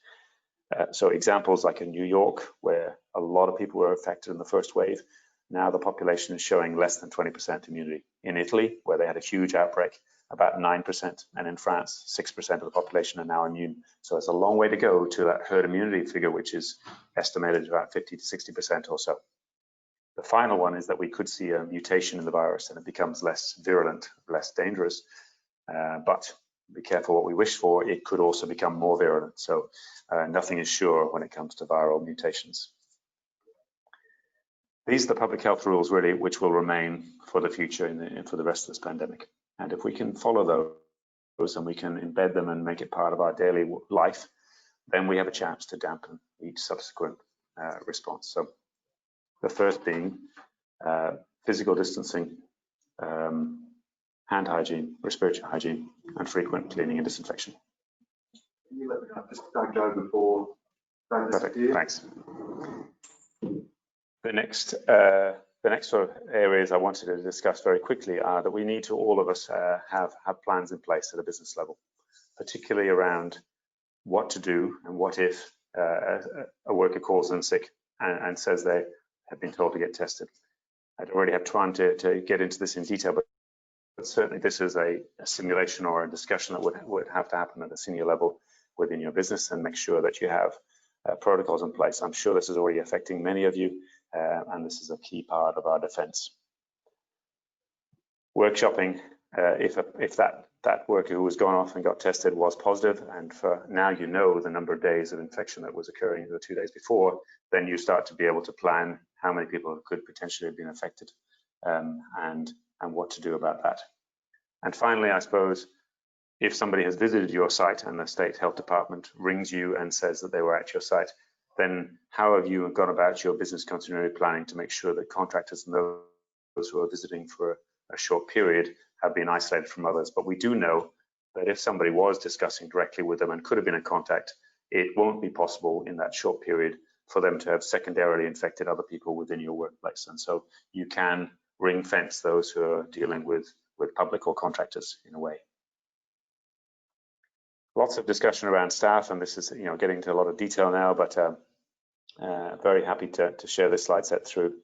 So examples like in New York, where a lot of people were affected in the first wave, now the population is showing less than 20% immunity. In Italy, where they had a huge outbreak, about 9%, and in France, 6% of the population are now immune. So it's a long way to go to that herd immunity figure, which is estimated about 50 to 60% or so. The final one is that we could see a mutation in the virus and it becomes less virulent, less dangerous, but be careful what we wish for. It could also become more virulent. So nothing is sure when it comes to viral mutations. These are the public health rules, really, which will remain for the future and for the rest of this pandemic. And if we can follow those and we can embed them and make it part of our daily life, then we have a chance to dampen each subsequent response. So the first being physical distancing, hand hygiene, respiratory hygiene, and frequent cleaning and disinfection. Can you let me just go before? Perfect, thanks. The next sort of areas I wanted to discuss very quickly are that we need to, all of us, have plans in place at a business level, particularly around what to do and what if a worker calls in sick and says they have been told to get tested. I don't really have time to get into this in detail, but certainly this is a simulation or a discussion that would have to happen at a senior level within your business, and make sure that you have protocols in place. I'm sure this is already affecting many of you, and this is a key part of our defense. Workshopping, if that worker who was gone off and got tested was positive, and for now you know the number of days of infection that was occurring the 2 days before, then you start to be able to plan how many people could potentially have been affected, and what to do about that. And finally, I suppose, if somebody has visited your site and the state health department rings you and says that they were at your site, then how have you gone about your business continuity planning to make sure that contractors and those who are visiting for a short period have been isolated from others? But we do know that if somebody was discussing directly with them and could have been in contact, it won't be possible in that short period for them to have secondarily infected other people within your workplace. And so you can ring fence those who are dealing with public or contractors in a way. Lots of discussion around staff, and this is getting into a lot of detail now, but very happy to share this slide set through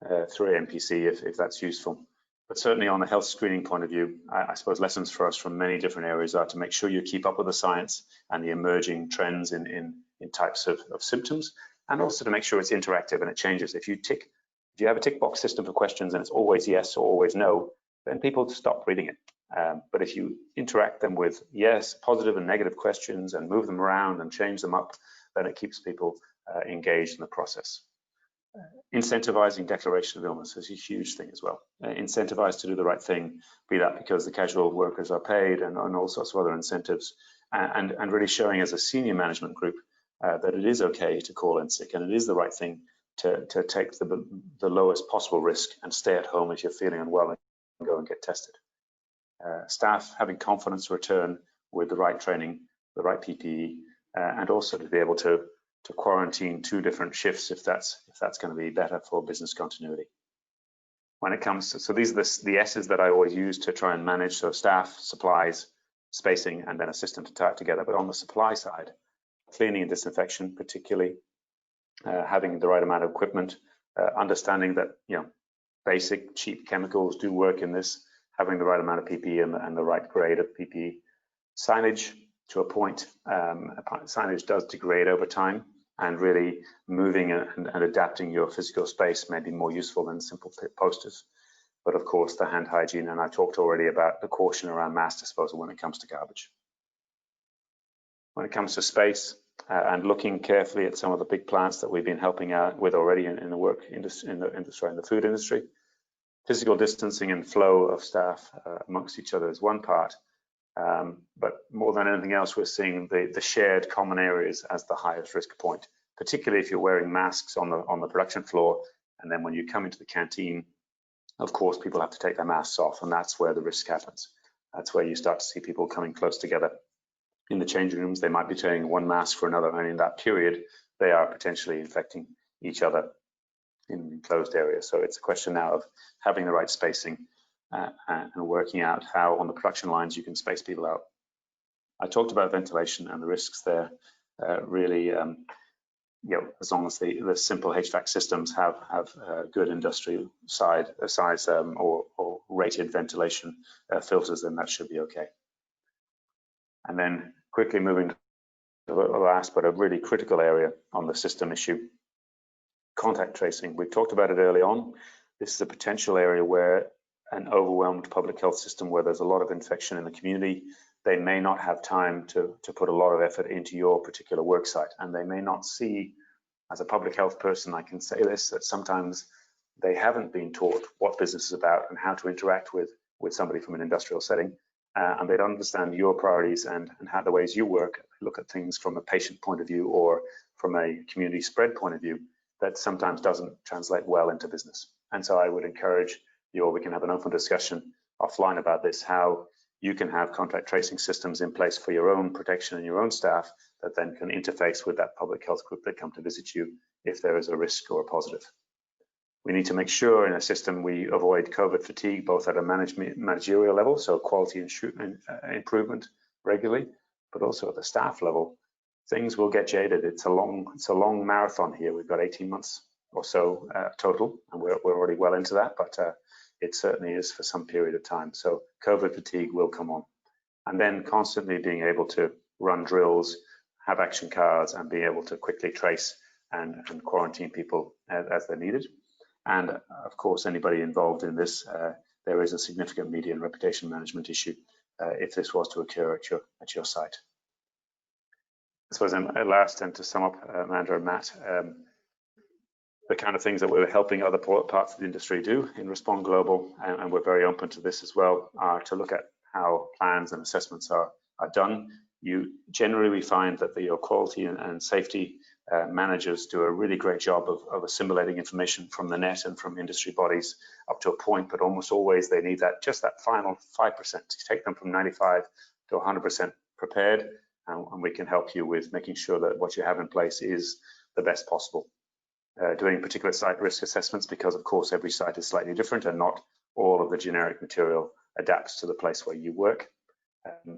AMPC if that's useful. But certainly on the health screening point of view, I suppose lessons for us from many different areas are to make sure you keep up with the science and the emerging trends in types of symptoms, and also to make sure it's interactive and it changes. If you have a tick box system for questions and it's always yes or always no, then people stop reading it. But if you interact them with yes, positive and negative questions, and move them around and change them up, then it keeps people engaged in the process. Incentivizing declaration of illness is a huge thing as well. Incentivized to do the right thing, be that because the casual workers are paid and all sorts of other incentives, and really showing as a senior management group that it is okay to call in sick and it is the right thing to take the lowest possible risk and stay at home if you're feeling unwell and go and get tested. Staff having confidence to return with the right training, the right PPE, and also to be able to quarantine 2 different shifts if that's going to be better for business continuity. When it comes to, so these are the S's that I always use to try and manage, so staff, supplies, spacing, and then a system to tie it together. But on the supply side, cleaning and disinfection, particularly having the right amount of equipment, understanding that basic cheap chemicals do work in this, having the right amount of PPE and the right grade of PPE. Signage to a point, signage does degrade over time, and really moving and adapting your physical space may be more useful than simple posters. But of course, the hand hygiene, and I talked already about the caution around mass disposal when it comes to garbage. When it comes to space, and looking carefully at some of the big plants that we've been helping out with already in the work industry, in the food industry, physical distancing and flow of staff amongst each other is one part. But more than anything else, we're seeing the shared common areas as the highest risk point, particularly if you're wearing masks on the production floor. And then when you come into the canteen, of course, people have to take their masks off, and that's where the risk happens. That's where you start to see people coming close together. In the changing rooms, they might be trading one mask for another, and in that period, they are potentially infecting each other in enclosed areas. So it's a question now of having the right spacing and working out how on the production lines you can space people out. I talked about ventilation and the risks there. Really, as long as the simple HVAC systems have good industry size or rated ventilation filters, then that should be okay. And then quickly moving to the last but a really critical area on the system issue, contact tracing. We talked about it early on. This is a potential area where an overwhelmed public health system where there's a lot of infection in the community, they may not have time to put a lot of effort into your particular work site, and they may not see, as a public health person, I can say this, that sometimes they haven't been taught what business is about and how to interact with somebody from an industrial setting, and they don't understand your priorities and how the ways you work, look at things from a patient point of view or from a community spread point of view, that sometimes doesn't translate well into business. And so I would encourage you, or we can have an open discussion offline about this, how you can have contact tracing systems in place for your own protection and your own staff that then can interface with that public health group that come to visit you if there is a risk or a positive. We need to make sure in a system we avoid COVID fatigue, both at a managerial level, so quality improvement regularly, but also at the staff level. Things will get jaded. It's a long marathon here. We've got 18 months or so total, and we're already well into that, but it certainly is for some period of time. So COVID fatigue will come on. And then constantly being able to run drills, have action cards, and be able to quickly trace and quarantine people as they're needed. And of course, anybody involved in this, there is a significant media and reputation management issue if this was to occur at your site. I suppose at last, and to sum up, Amanda and Matt, the kind of things that we're helping other parts of the industry do in Respond Global, and we're very open to this as well, are to look at how plans and assessments are done. Generally, we find that your quality and safety managers do a really great job of assimilating information from the net and from industry bodies up to a point, but almost always they need just that final 5% to take them from 95 to 100% prepared, and we can help you with making sure that what you have in place is the best possible. Doing particular site risk assessments, because of course every site is slightly different and not all of the generic material adapts to the place where you work.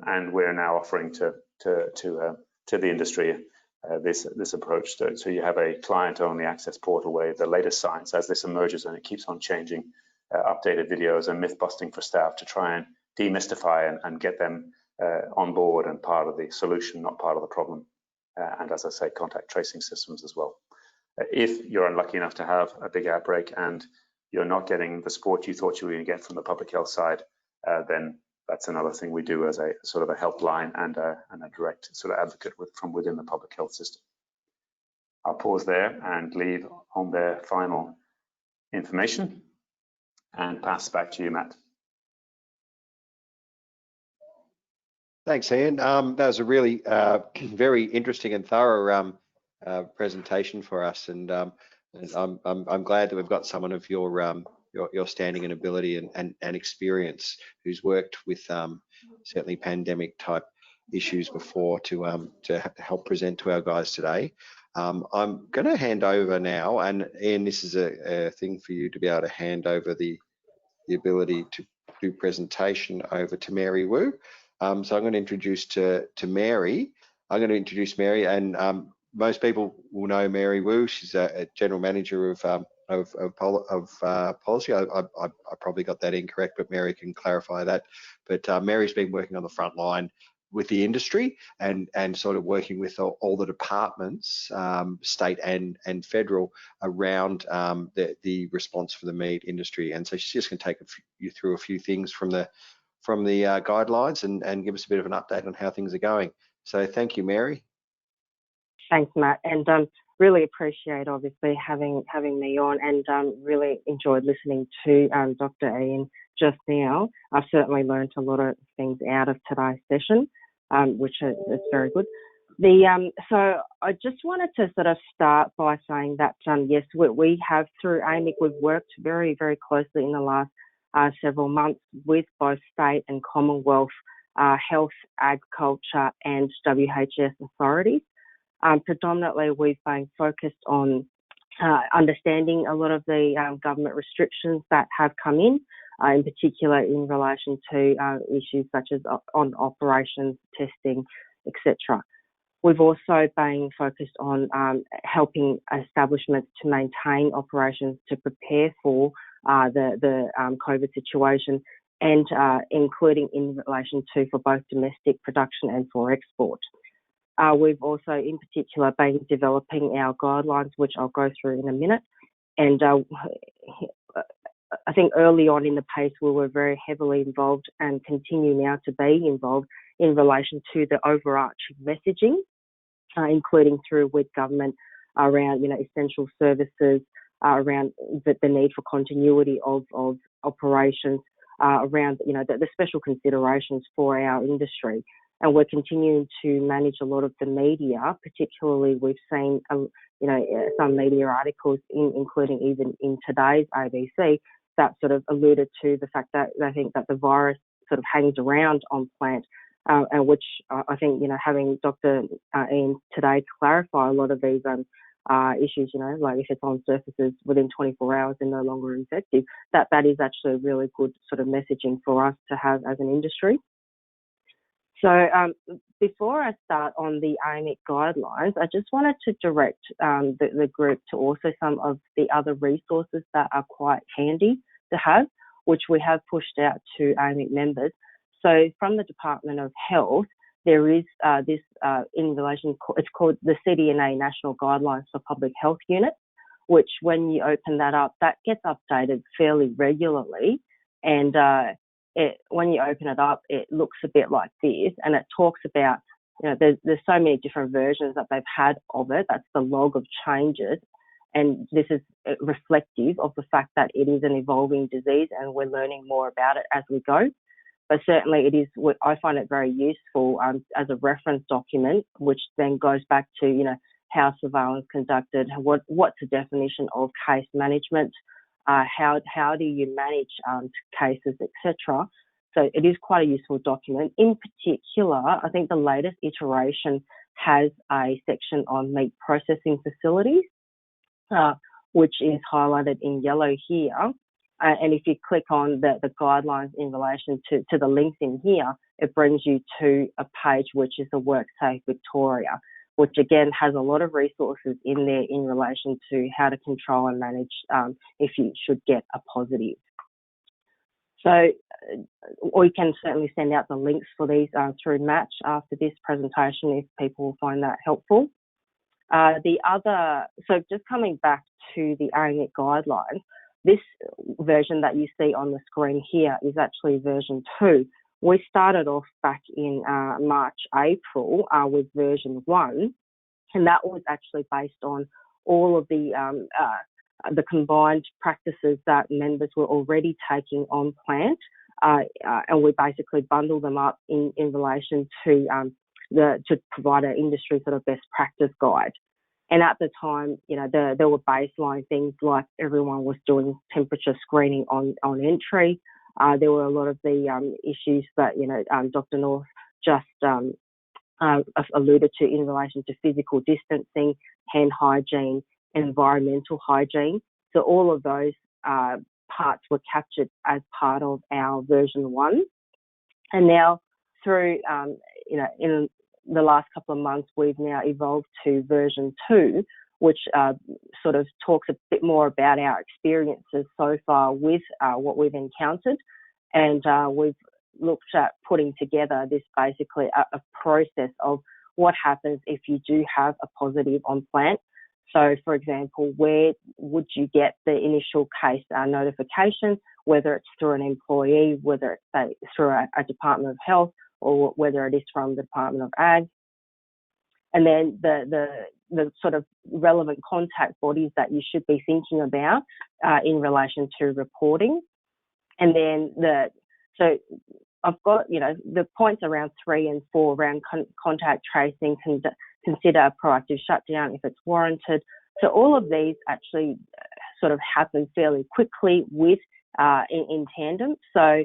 And we're now offering to the industry this approach. So you have a client-only access portal where the latest science, as this emerges and it keeps on changing, updated videos and myth busting for staff to try and demystify and get them on board and part of the solution, not part of the problem. And as I say, contact tracing systems as well. If you're unlucky enough to have a big outbreak and you're not getting the support you thought you were going to get from the public health side, then that's another thing we do as a sort of a helpline and a direct sort of advocate from within the public health system. I'll pause there and leave on their final information and pass back to you, Matt. Thanks, Ian. That was a really very interesting and thorough presentation for us, and I'm glad that we've got someone of your standing and ability and experience who's worked with certainly pandemic type issues before to help present to our guys today. I'm going to hand over now, and Ian, this is a thing for you to be able to hand over the ability to do presentation over to Mary Wu. So I'm going to introduce to Mary. I'm going to introduce Mary, and most people will know Mary Wu. She's a general manager of policy. I probably got that incorrect, but Mary can clarify that. But Mary's been working on the front line with the industry and sort of working with all the departments, state and federal, around the response for the meat industry. And so she's just going to take you through a few things from the guidelines and give us a bit of an update on how things are going. So thank you, Mary. Thanks, Matt, and really appreciate obviously having me on, and really enjoyed listening to Dr. Ian just now. I've certainly learned a lot of things out of today's session, which is very good. So I just wanted to sort of start by saying that yes, we have through AMIC, we've worked very, very closely in the last several months with both state and Commonwealth health, agriculture and WHS authorities. Predominantly, we've been focused on understanding a lot of the government restrictions that have come in particular in relation to issues such as on operations, testing, etc. We've also been focused on helping establishments to maintain operations to prepare for the COVID situation, and including in relation to for both domestic production and for export. We've also, in particular, been developing our guidelines, which I'll go through in a minute. And I think early on in the piece, we were very heavily involved and continue now to be involved in relation to the overarching messaging, including through with government around, essential services, around the need for continuity of operations, around, the special considerations for our industry. And we're continuing to manage a lot of the media, particularly we've seen, some media articles, including even in today's ABC, that sort of alluded to the fact that they think that the virus sort of hangs around on plant, and which I think, having Dr. Ian today clarify a lot of these issues, like if it's on surfaces within 24 hours and no longer infective, that is actually a really good sort of messaging for us to have as an industry. So before I start on the AMIC guidelines, I just wanted to direct the group to also some of the other resources that are quite handy to have, which we have pushed out to AMIC members. So from the Department of Health, there is this in relation, it's called the CDNA National Guidelines for Public Health Unit, which when you open that up, that gets updated fairly regularly. And when you open it up, it looks a bit like this, and it talks about, there's so many different versions that they've had of it. That's the log of changes. And this is reflective of the fact that it is an evolving disease and we're learning more about it as we go. But certainly it is, I find it very useful as a reference document, which then goes back to, how surveillance conducted, what's the definition of case management, how do you manage cases, etc. So it is quite a useful document. In particular, I think the latest iteration has a section on meat processing facilities, which is highlighted in yellow here. And if you click on the guidelines in relation to the links in here, it brings you to a page which is the WorkSafe Victoria, which again has a lot of resources in there in relation to how to control and manage if you should get a positive. So we can certainly send out the links for these through Match after this presentation if people find that helpful. So just coming back to the AMIC guidelines, this version that you see on the screen here is actually version 2. We started off back in March, April with version 1. And that was actually based on all of the combined practices that members were already taking on plant, and we basically bundle them up in relation to provide an industry sort of best practice guide. And at the time, there were baseline things like everyone was doing temperature screening on entry. There were a lot of the issues that Dr. North just alluded to in relation to physical distancing, hand hygiene, and environmental hygiene. So all of those parts were captured as part of our version 1. And now through, in the last couple of months, we've now evolved to version 2, which sort of talks a bit more about our experiences so far with what we've encountered. And we've looked at putting together this basically a process of what happens if you do have a positive on plant. So, for example, where would you get the initial case notification, whether it's through an employee, whether it's through a Department of Health, or whether it is from the Department of Ag. And then the sort of relevant contact bodies that you should be thinking about in relation to reporting. And then so I've got, the points around 3 and 4 around contact tracing, consider a proactive shutdown if it's warranted. So all of these actually sort of happen fairly quickly with in tandem. So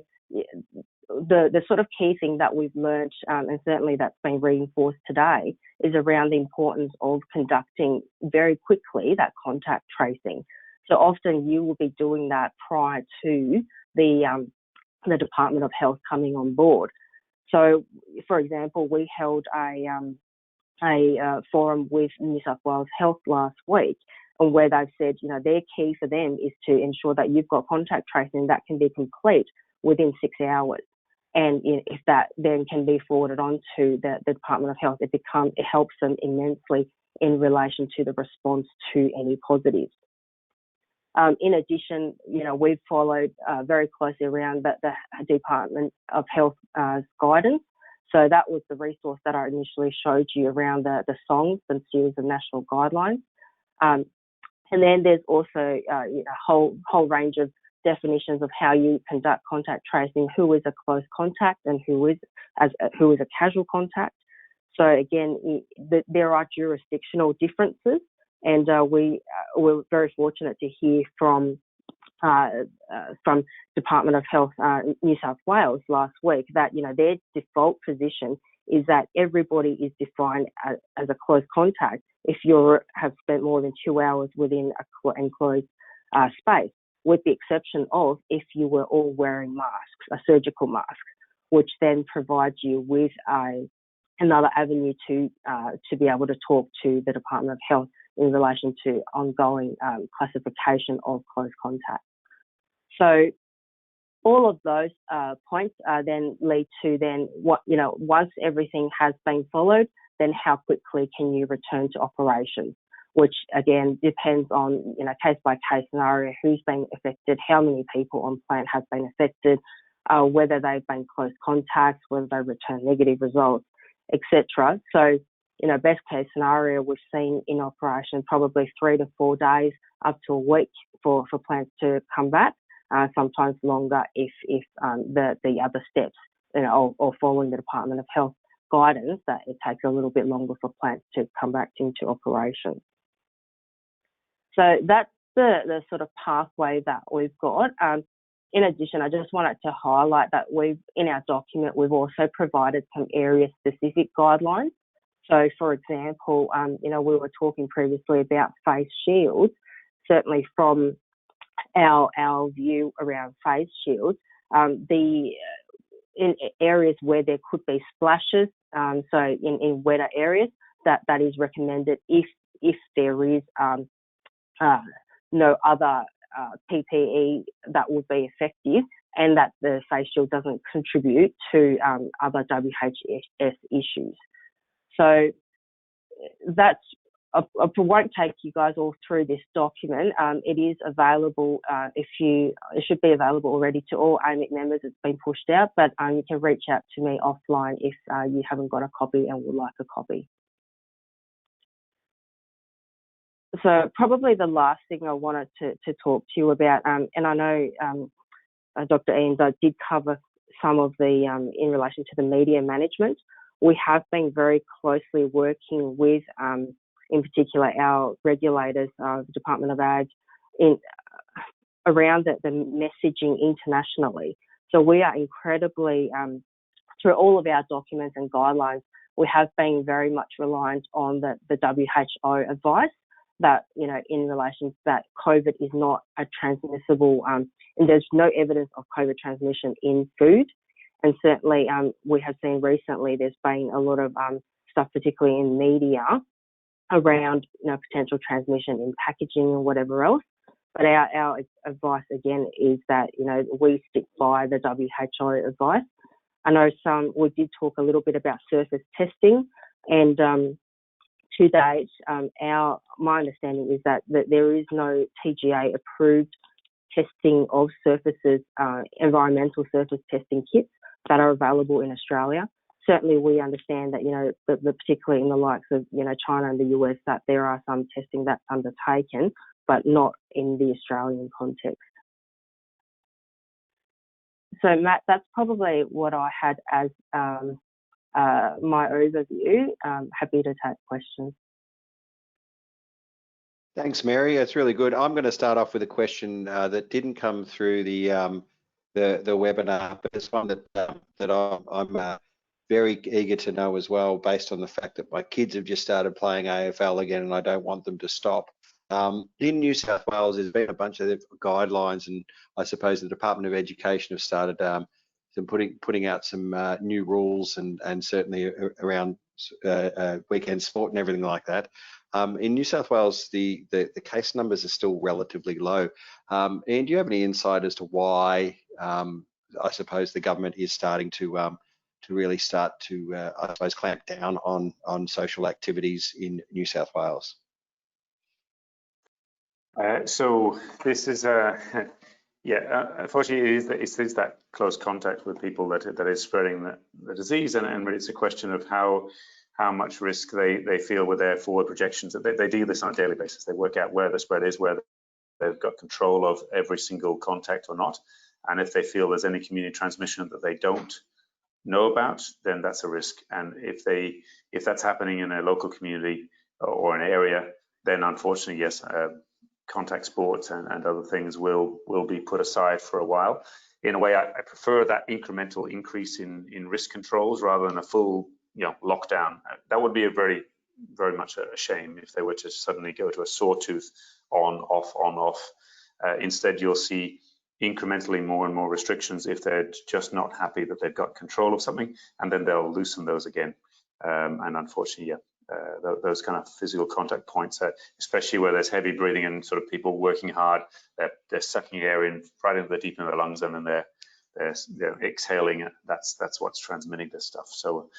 the sort of key thing that we've learned, and certainly that's been reinforced today, is around the importance of conducting very quickly that contact tracing. So often you will be doing that prior to the Department of Health coming on board. So, for example, we held a forum with New South Wales Health last week, and where they've said, their key for them is to ensure that you've got contact tracing that can be complete within 6 hours. And if that then can be forwarded on to the Department of Health, it helps them immensely in relation to the response to any positives. In addition, we've followed very closely around the Department of Health guidance. So that was the resource that I initially showed you around the songs and series of national guidelines. And then there's also a whole range of definitions of how you conduct contact tracing, who is a close contact and who is a casual contact. So again, there are jurisdictional differences, and we were very fortunate to hear from Department of Health New South Wales last week that their default position is that everybody is defined as a close contact if you have spent more than 2 hours within an enclosed space, with the exception of if you were all wearing masks, a surgical mask, which then provides you with another avenue to be able to talk to the Department of Health in relation to ongoing classification of close contact. So all of those points then lead to once everything has been followed, then how quickly can you return to operations, which again depends on case by case scenario, who's been affected, how many people on plant have been affected, whether they've been close contacts, whether they return negative results, etc. So best case scenario, we've seen in operation probably 3 to 4 days up to a week for plants to come back. Sometimes longer if the other steps, or following the Department of Health guidance, that it takes a little bit longer for plants to come back into operation. So that's the sort of pathway that we've got. In addition, I just wanted to highlight that in our document, we've also provided some area-specific guidelines. So, for example, we were talking previously about face shields. Certainly from our view around face shields, in areas where there could be splashes, so in wetter areas, that is recommended if there is no other PPE that would be effective, and that the face shield doesn't contribute to other WHS issues. So that's, I won't take you guys all through this document. It is available it should be available already to all AMIC members. It's been pushed out, but you can reach out to me offline if you haven't got a copy and would like a copy. So probably the last thing I wanted to talk to you about, and I know Dr. Ian did cover some of the in relation to the media management. We have been very closely working with, in particular, our regulators, the Department of Ag, around the messaging internationally. So we are incredibly, through all of our documents and guidelines, we have been very much reliant on the WHO advice that, in relation to that, COVID is not a transmissible, and there's no evidence of COVID transmission in food. And certainly we have seen recently there's been a lot of stuff, particularly in media, around potential transmission in packaging or whatever else. But our advice again is that we stick by the WHO advice. I know we did talk a little bit about surface testing, and to date, my understanding is that there is no TGA approved testing of surfaces, environmental surface testing kits that are available in Australia. Certainly, we understand that particularly in the likes of China and the US, that there are some testing that's undertaken, but not in the Australian context. So, Matt, that's probably what I had as my overview. Happy to take questions. Thanks, Mary. That's really good. I'm going to start off with a question that didn't come through the webinar, but it's one that I'm very eager to know as well, based on the fact that my kids have just started playing AFL again, and I don't want them to stop. In New South Wales, there's been a bunch of guidelines, and I suppose the Department of Education have started putting out some new rules, and certainly around weekend sport and everything like that. In New South Wales, the case numbers are still relatively low. And do you have any insight as to why I suppose the government is starting to really start to I suppose clamp down on social activities in New South Wales? So this is unfortunately it is that close contact with people that is spreading the disease, and it's a question of how much risk they feel with their forward projections. They do this on a daily basis. They work out where the spread is, where they've got control of every single contact or not, and if they feel there's any community transmission that they don't know about, then that's a risk. And if that's happening in a local community or an area, then unfortunately, yes, contact sports and other things will be put aside for a while. In a way, I prefer that incremental increase in risk controls rather than a full lockdown. That would be very much a shame if they were to suddenly go to a sawtooth on off. Instead, you'll see incrementally more and more restrictions if they're just not happy that they've got control of something, and then they'll loosen those again. And unfortunately, those kind of physical contact points, especially where there's heavy breathing and sort of people working hard, they're sucking air in right into the deep in their lungs, and then they're exhaling it. That's what's transmitting this stuff. So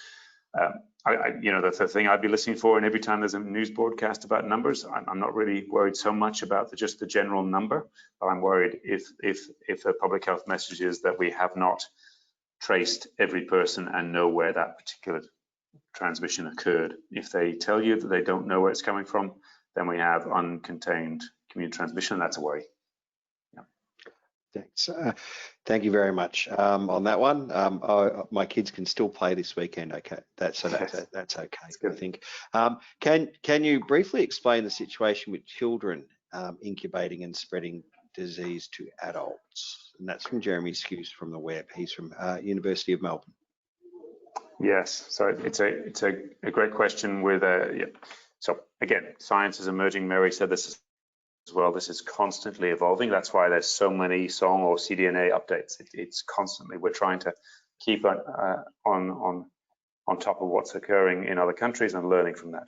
that's the thing I'd be listening for, and every time there's a news broadcast about numbers, I'm not really worried so much about just the general number, but I'm worried if the public health message is that we have not traced every person and know where that particular transmission occurred. If they tell you that they don't know where it's coming from, then we have uncontained community transmission. That's a worry. Thanks. Thank you very much on that one. My kids can still play this weekend. Okay, that's okay. I think. Can you briefly explain the situation with children incubating and spreading disease to adults? And that's from Jeremy Skews from the web. He's from University of Melbourne. Yes, so it's a great question. So again, science is emerging. Mary said this as well. This is constantly evolving. That's why there's so many song or cDNA updates. It's constantly, we're trying to keep on top of what's occurring in other countries and learning from that.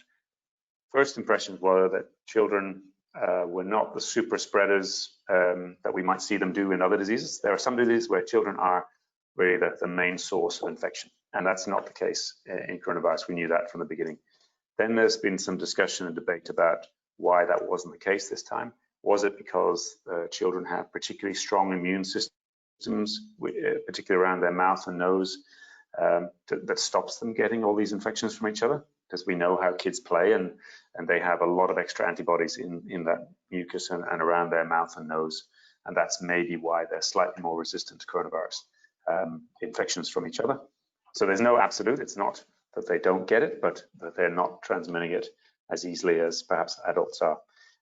First impressions were that children were not the super spreaders that we might see them do in other diseases. There are some diseases where children are really the main source of infection, and that's not the case in coronavirus. We knew that from the beginning. Then there's been some discussion and debate about why that wasn't the case this time. Was it because children have particularly strong immune systems, particularly around their mouth and nose, that stops them getting all these infections from each other? because we know how kids play, and they have a lot of extra antibodies in that mucus and around their mouth and nose, and that's maybe why they're slightly more resistant to coronavirus infections from each other. So there's no absolute. It's not that they don't get it, but that they're not transmitting it as easily as perhaps adults are.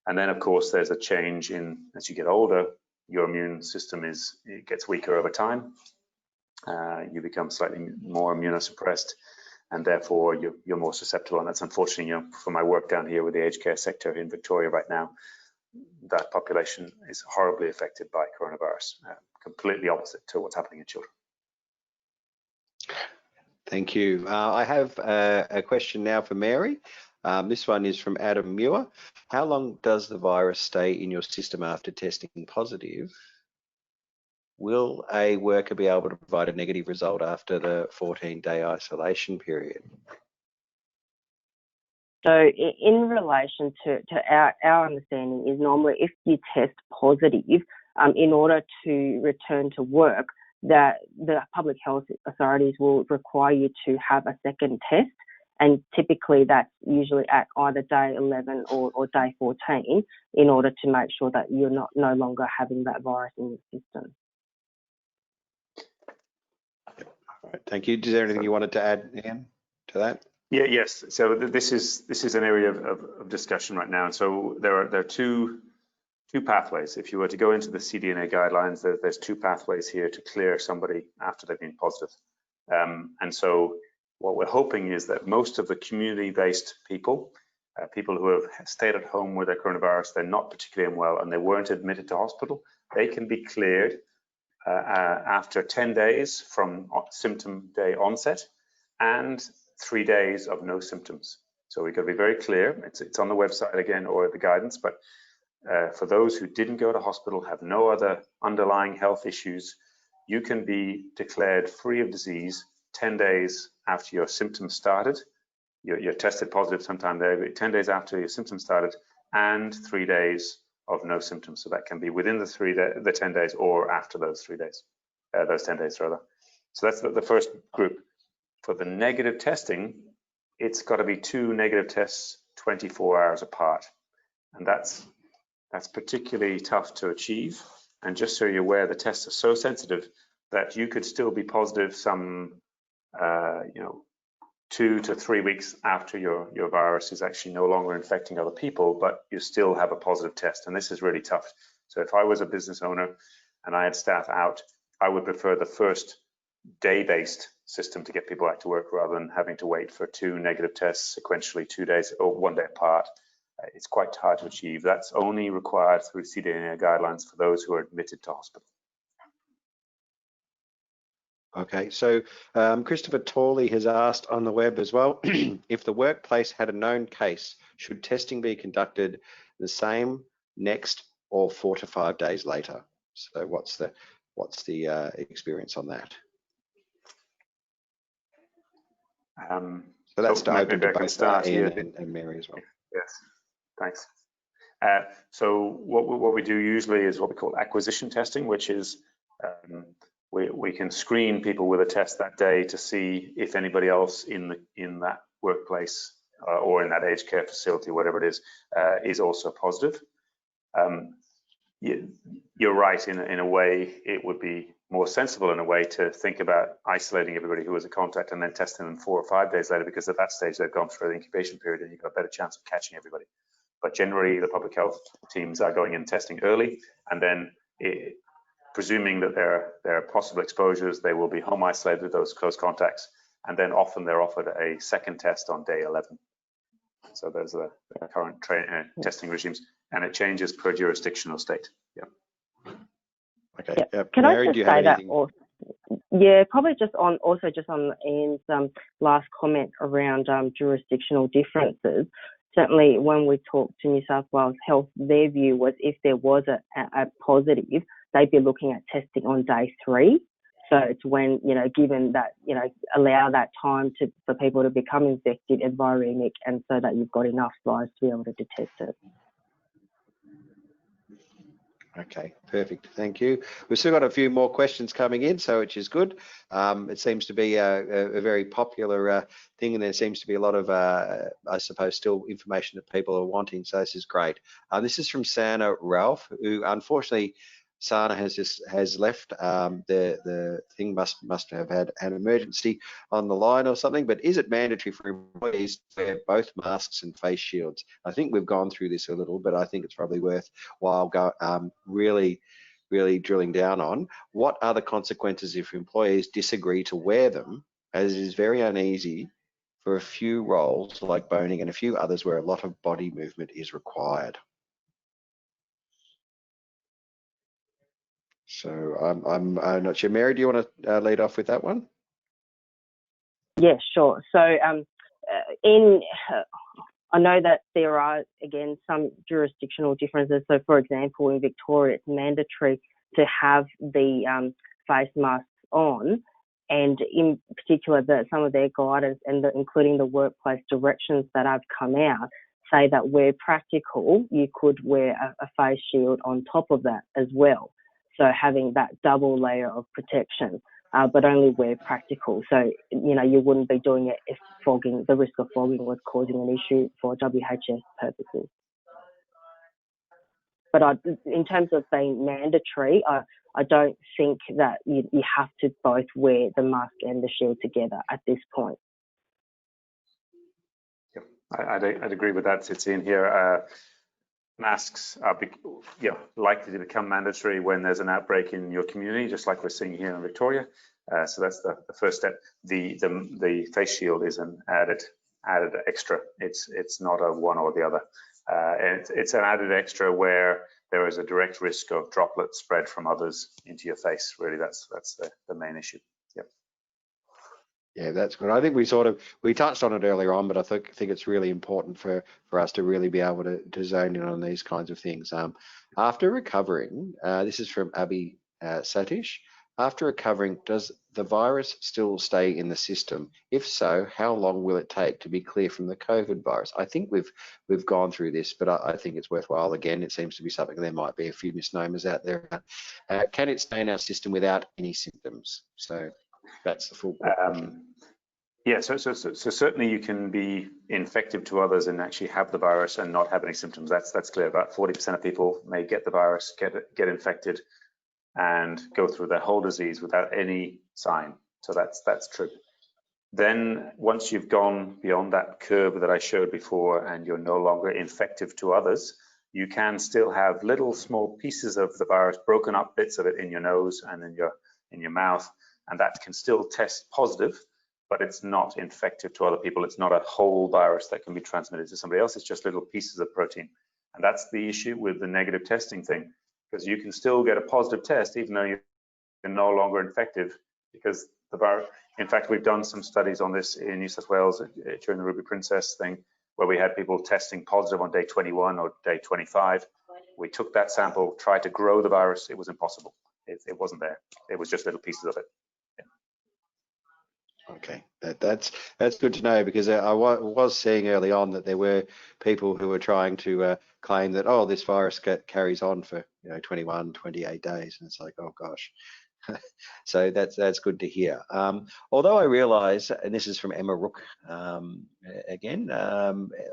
And then, of course, there's a change in, as you get older, your immune system gets weaker over time. You become slightly more immunosuppressed, and therefore you're more susceptible. And that's unfortunately, for my work down here with the aged care sector in Victoria right now, that population is horribly affected by coronavirus, completely opposite to what's happening in children. Thank you. I have a question now for Mary. This one is from Adam Muir. How long does the virus stay in your system after testing positive? Will a worker be able to provide a negative result after the 14-day isolation period? So in relation to our understanding is normally if you test positive, in order to return to work, that the public health authorities will require you to have a second test, and typically that's usually at either day 11 or day 14 in order to make sure that you're no longer having that virus in your system. All right, thank you. Is there anything you wanted to add, Ian, to that? Yes. So this is an area of discussion right now. And so there are two pathways. If you were to go into the CDNA guidelines, there's two pathways here to clear somebody after they've been positive. And so what we're hoping is that most of the community-based people who have stayed at home with their coronavirus, they're not particularly unwell and they weren't admitted to hospital, they can be cleared after 10 days from symptom day onset and 3 days of no symptoms. So we've got to be very clear. It's on the website again or the guidance, but for those who didn't go to hospital, have no other underlying health issues, you can be declared free of disease 10 days after your symptoms started. You're tested positive sometime there, 10 days after your symptoms started, and 3 days of no symptoms. So that can be within the 10 days or after those 3 days, those 10 days rather. So that's the first group. For the negative testing, it's got to be 2 negative tests 24 hours apart. And that's particularly tough to achieve. And just so you're aware, the tests are so sensitive that you could still be positive some 2 to 3 weeks after your virus is actually no longer infecting other people, but you still have a positive test. And this is really tough. So if I was a business owner and I had staff out, I would prefer the first day-based system to get people back to work rather than having to wait for 2 negative tests sequentially 2 days or 1 day apart. It's quite hard to achieve. That's only required through CDNA guidelines for those who are admitted to hospital. Okay, so Christopher Torley has asked on the web as well, if the workplace had a known case, should testing be conducted the same next or 4 to 5 days later? So what's the experience on that? So that's open to both Ian and Mary as well. Yes, thanks. So what we do usually is what we call acquisition testing, which is we can screen people with a test that day to see if anybody else in that workplace or in that aged care facility, whatever it is also positive. You're right, in a way, it would be more sensible in a way to think about isolating everybody who was a contact and then testing them 4 or 5 days later, because at that stage they've gone through the incubation period and you've got a better chance of catching everybody. But generally the public health teams are going in testing early, and then presuming that there are possible exposures, they will be home isolated with those close contacts, and then often they're offered a second test on day 11. So there's the current testing regimes, and it changes per jurisdictional state. Yeah. Okay. Yeah. Can Mary, I just say that? Also, yeah, probably just on Ian's last comment around jurisdictional differences. Certainly, when we talked to New South Wales Health, their view was if there was a positive, they'd be looking at testing on day 3. So it's when, given that, allow that time for people to become infected and viremic, and so that you've got enough virus to be able to detect it. Okay, perfect. Thank you. We've still got a few more questions coming in, so which is good. It seems to be a very popular thing, and there seems to be a lot of, I suppose, still information that people are wanting. So this is great. This is from Sana Ralph, who unfortunately Sana has left. The thing must have had an emergency on the line or something. But is it mandatory for employees to wear both masks and face shields? I think we've gone through this a little, but I think it's probably worthwhile really drilling down on what are the consequences if employees disagree to wear them, as it is very uneasy for a few roles like boning and a few others where a lot of body movement is required. So I'm not sure. Mary, do you want to lead off with that one? Yeah, sure. So I know that there are, again, some jurisdictional differences. So, for example, in Victoria, it's mandatory to have the face masks on, and in particular, some of their guidance and including the workplace directions that have come out say that where practical, you could wear a face shield on top of that as well. So having that double layer of protection, but only where practical. So, you know, you wouldn't be doing it if the risk of fogging was causing an issue for WHS purposes. But in terms of being mandatory, I don't think that you have to both wear the mask and the shield together at this point. Yep, I'd agree with that. It's in here. Masks are likely to become mandatory when there's an outbreak in your community, just like we're seeing here in Victoria. So that's the first step. The face shield is an added extra. It's not a one or the other. It's an added extra where there is a direct risk of droplets spread from others into your face. Really, that's the main issue. Yep. Yeah, that's good. I think we touched on it earlier on, but I think it's really important for us to really be able to zone in on these kinds of things. After recovering, this is from Abhi Satish. After recovering, does the virus still stay in the system? If so, how long will it take to be clear from the COVID virus? I think we've gone through this, but I think it's worthwhile. Again, it seems to be something, there might be a few misnomers out there. Can it stay in our system without any symptoms? So that's the full question. Yeah, so certainly you can be infective to others and actually have the virus and not have any symptoms. That's clear. About 40% of people may get the virus, get infected, and go through their whole disease without any sign. So that's true. Then once you've gone beyond that curve that I showed before and you're no longer infective to others, you can still have little small pieces of the virus, broken up bits of it in your nose and in your mouth, and that can still test positive, but it's not infective to other people. It's not a whole virus that can be transmitted to somebody else. It's just little pieces of protein. And that's the issue with the negative testing thing, because you can still get a positive test even though you're no longer infective, because the virus, in fact, we've done some studies on this in New South Wales during the Ruby Princess thing, where we had people testing positive on day 21 or day 25. We took that sample, tried to grow the virus. It was impossible. It wasn't there. It was just little pieces of it. Okay, that's good to know, because I was seeing early on that there were people who were trying to claim that, oh, this virus carries on for 21, 28 days, and it's like, oh gosh. So that's good to hear. Although I realise, and this is from Emma Rook again,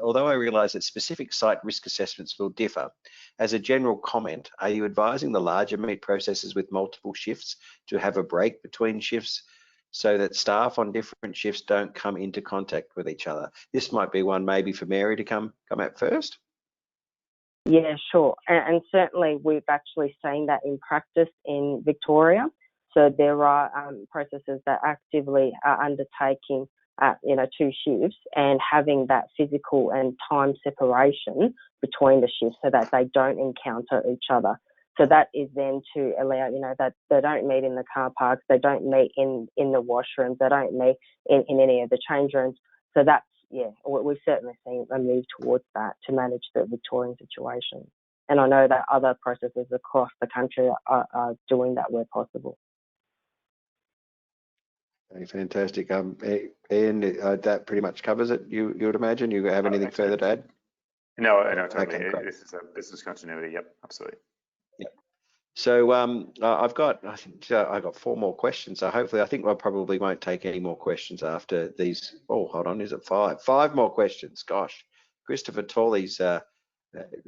although I realise that specific site risk assessments will differ, as a general comment, are you advising the larger meat processors with multiple shifts to have a break between shifts so that staff on different shifts don't come into contact with each other? This might be one maybe for Mary to come at first. Yeah, sure. And certainly we've actually seen that in practice in Victoria. So there are processes that actively are undertaking, 2 shifts and having that physical and time separation between the shifts so that they don't encounter each other. So that is then to allow, that they don't meet in the car parks, they don't meet in the washrooms, they don't meet in any of the change rooms. So that's, we've certainly seen a move towards that to manage the Victorian situation. And I know that other processes across the country are doing that where possible. Okay, fantastic. Ian, that pretty much covers it, you would imagine? You have anything further to add? No, totally. Okay, This is a business continuity. Yep, absolutely. Yep. So I think I got 4 more questions. So hopefully, I think I probably won't take any more questions after these. Oh, hold on, is it 5? 5 more questions. Gosh, Christopher Tawley's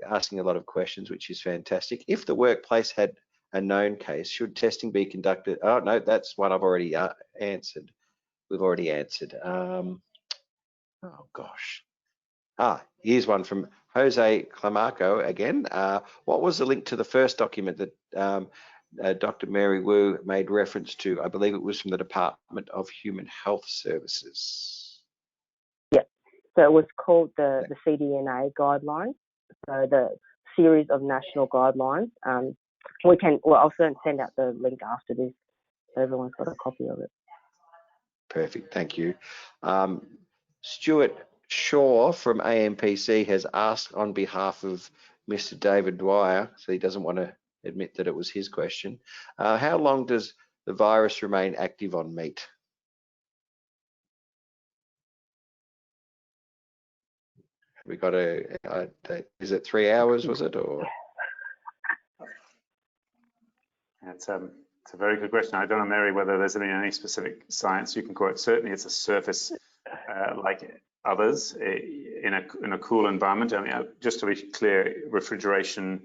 asking a lot of questions, which is fantastic. If the workplace had a known case, should testing be conducted? Oh no, that's one I've already answered. We've already answered. Oh gosh. Here's one from Jose Clamarco again. What was the link to the first document that Dr. Mary Wu made reference to? I believe it was from the Department of Human Health Services. Yep. So it was called the CDNA guidelines. So the series of national guidelines. I'll send out the link after this, so everyone's got a copy of it. Perfect, thank you. Stuart Shaw from AMPC has asked on behalf of Mr. David Dwyer, so he doesn't want to admit that it was his question. How long does the virus remain active on meat? We got is it 3 hours, was it, or? It's a very good question. I don't know, Mary, whether there's any specific science you can quote. Certainly, it's a surface like others in a cool environment. I mean, just to be clear, refrigeration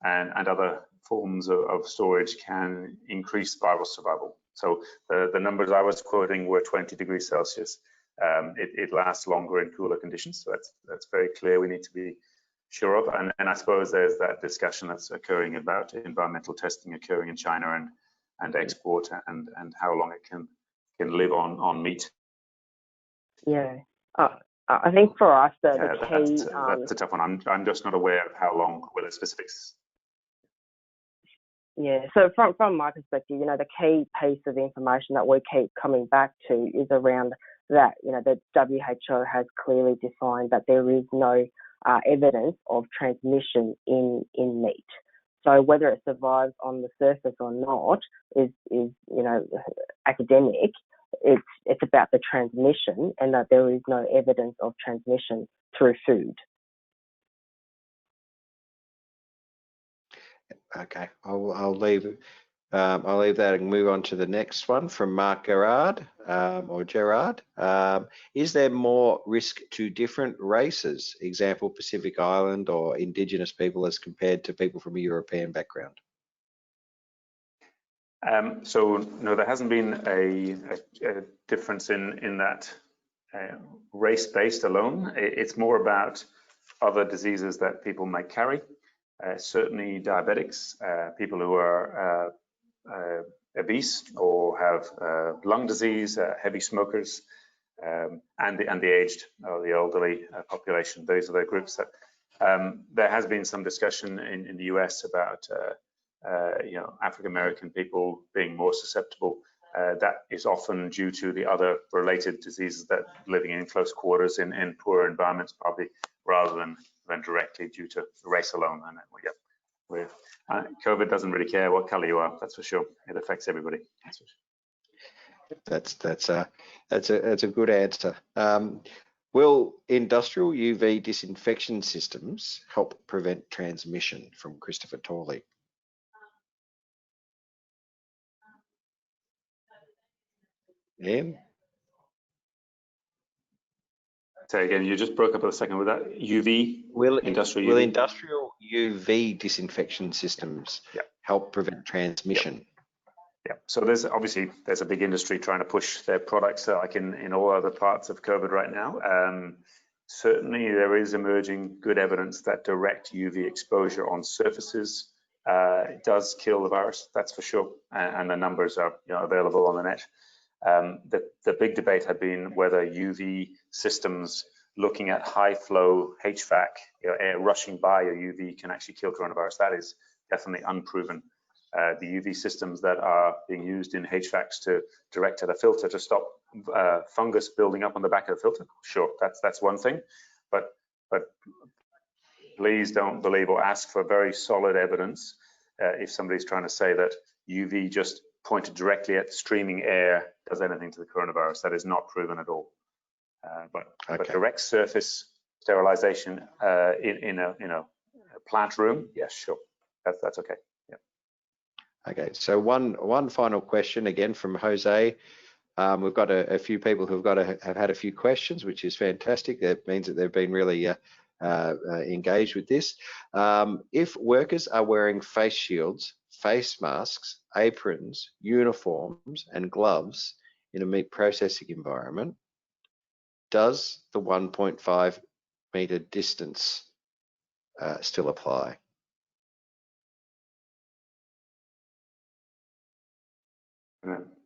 and other forms of storage can increase viral survival. So the numbers I was quoting were 20 degrees Celsius. It lasts longer in cooler conditions, so that's very clear. We need to be sure of, and I suppose there's that discussion that's occurring about environmental testing occurring in China and export and how long it can live on meat. Yeah, I think for us the key that's a tough one. I'm just not aware of how long with the specifics. Yeah, so from my perspective, the key piece of information that we keep coming back to is around that, the WHO has clearly defined that there is no evidence of transmission in meat. So whether it survives on the surface or not is academic. It's about the transmission, and that there is no evidence of transmission through food. Okay, I'll leave that and move on to the next one from Mark Gerard or Gerard. Is there more risk to different races, example Pacific Island or Indigenous people, as compared to people from a European background? So no, there hasn't been a difference in that race-based alone. It's more about other diseases that people might carry. Certainly diabetics, people who are obese or have lung disease, heavy smokers, and the aged or the elderly population. Those are the groups that there has been some discussion in the US about African American people being more susceptible. That is often due to the other related diseases that living in close quarters in poor environments, probably, rather than directly due to race alone. And COVID doesn't really care what color you are. That's for sure. It affects everybody. That's for sure. That's a good answer. Will industrial UV disinfection systems help prevent transmission? From Christopher Tawley. Ian? Say again, you just broke up a second with that. UV? Will industrial UV disinfection systems help prevent transmission? Yeah, so there's a big industry trying to push their products like in all other parts of COVID right now. Certainly there is emerging good evidence that direct UV exposure on surfaces does kill the virus, that's for sure, and the numbers are available on the net. The big debate had been whether UV systems looking at high flow HVAC, air rushing by a UV, can actually kill coronavirus. That is definitely unproven. The UV systems that are being used in HVACs to direct at a filter to stop fungus building up on the back of the filter, sure, that's one thing, but please don't believe or ask for very solid evidence if somebody's trying to say that UV just pointed directly at streaming air does anything to the coronavirus. That is not proven at all. But direct surface sterilization in a plant room, yes, sure, that's okay. Okay, so one final question again from Jose. We've got a few people who've have had a few questions, which is fantastic. That means that they've been really engaged with this. If workers are wearing face shields, face masks, aprons, uniforms, and gloves in a meat processing environment, does the 1.5 metre distance still apply?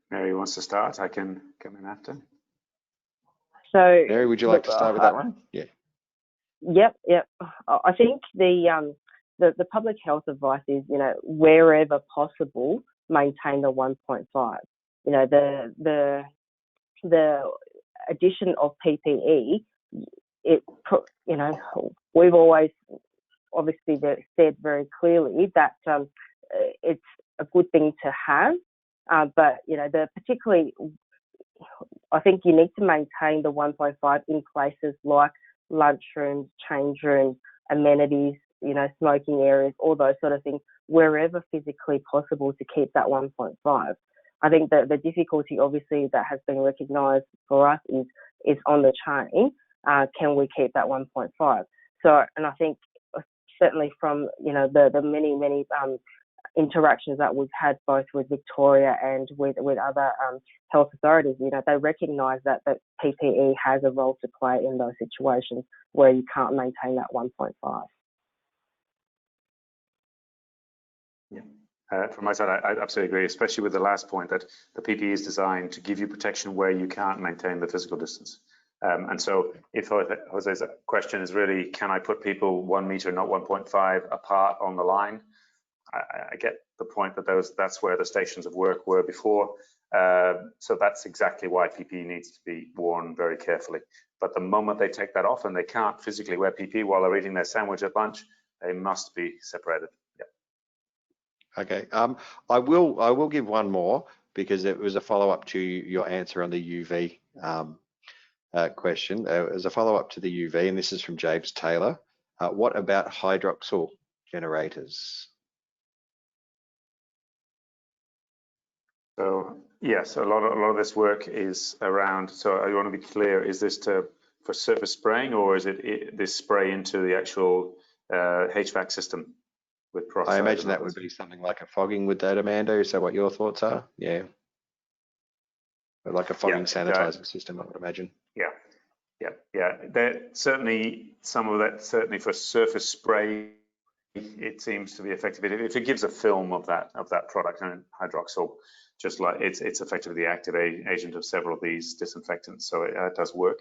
Mary wants to start. I can come in after. So, Mary, would you like to start with that one? Yeah. Yep. I think the public health advice is, wherever possible, maintain the 1.5. The addition of PPE, we've always obviously said very clearly that it's a good thing to have, but particularly, I think you need to maintain the 1.5 in places like lunchrooms, change rooms, amenities, smoking areas, all those sort of things, wherever physically possible to keep that 1.5. I think that the difficulty, obviously, that has been recognised for us is on the chain. Can we keep that 1.5? So, and I think certainly from the many interactions that we've had both with Victoria and with other health authorities, they recognise that PPE has a role to play in those situations where you can't maintain that 1.5. Yeah. From my side, I absolutely agree, especially with the last point that the PPE is designed to give you protection where you can't maintain the physical distance. And so if Jose's question is really, can I put people 1 metre, not 1.5 apart on the line? I get the point that that's where the stations of work were before. So that's exactly why PPE needs to be worn very carefully. But the moment they take that off and they can't physically wear PPE while they're eating their sandwich at lunch, they must be separated. Yeah. Okay. I will give one more because it was a follow-up to your answer on the UV question. As a follow-up to the UV, and this is from James Taylor. What about hydroxyl generators? So yes, a lot of this work is around. So I want to be clear: is this for surface spraying, or is it this spray into the actual HVAC system with peroxide? I imagine that would be something like a fogging with that, Amanda. Is that what your thoughts are? Yeah, like a fogging sanitizing system, I would imagine. Yeah. There certainly some of that. Certainly for surface spray, it seems to be effective. If it gives a film of that product, and hydroxyl, just like it's effectively the active agent of several of these disinfectants, so it does work.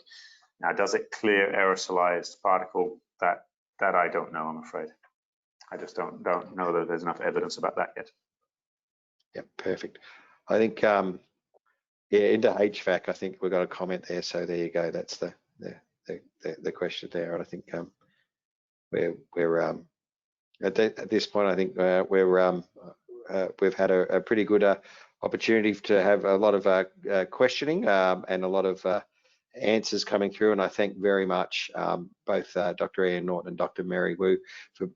Now, does it clear aerosolized particle? That I don't know, I'm afraid. I just don't know that there's enough evidence about that yet. Yeah, perfect. I think into HVAC, I think we've got a comment there. So there you go. That's the question there. And I think we're at this point, I think we've had a pretty good opportunity to have a lot of questioning and a lot of answers coming through, and I thank very much both Dr Ian Norton and Dr Mary Wu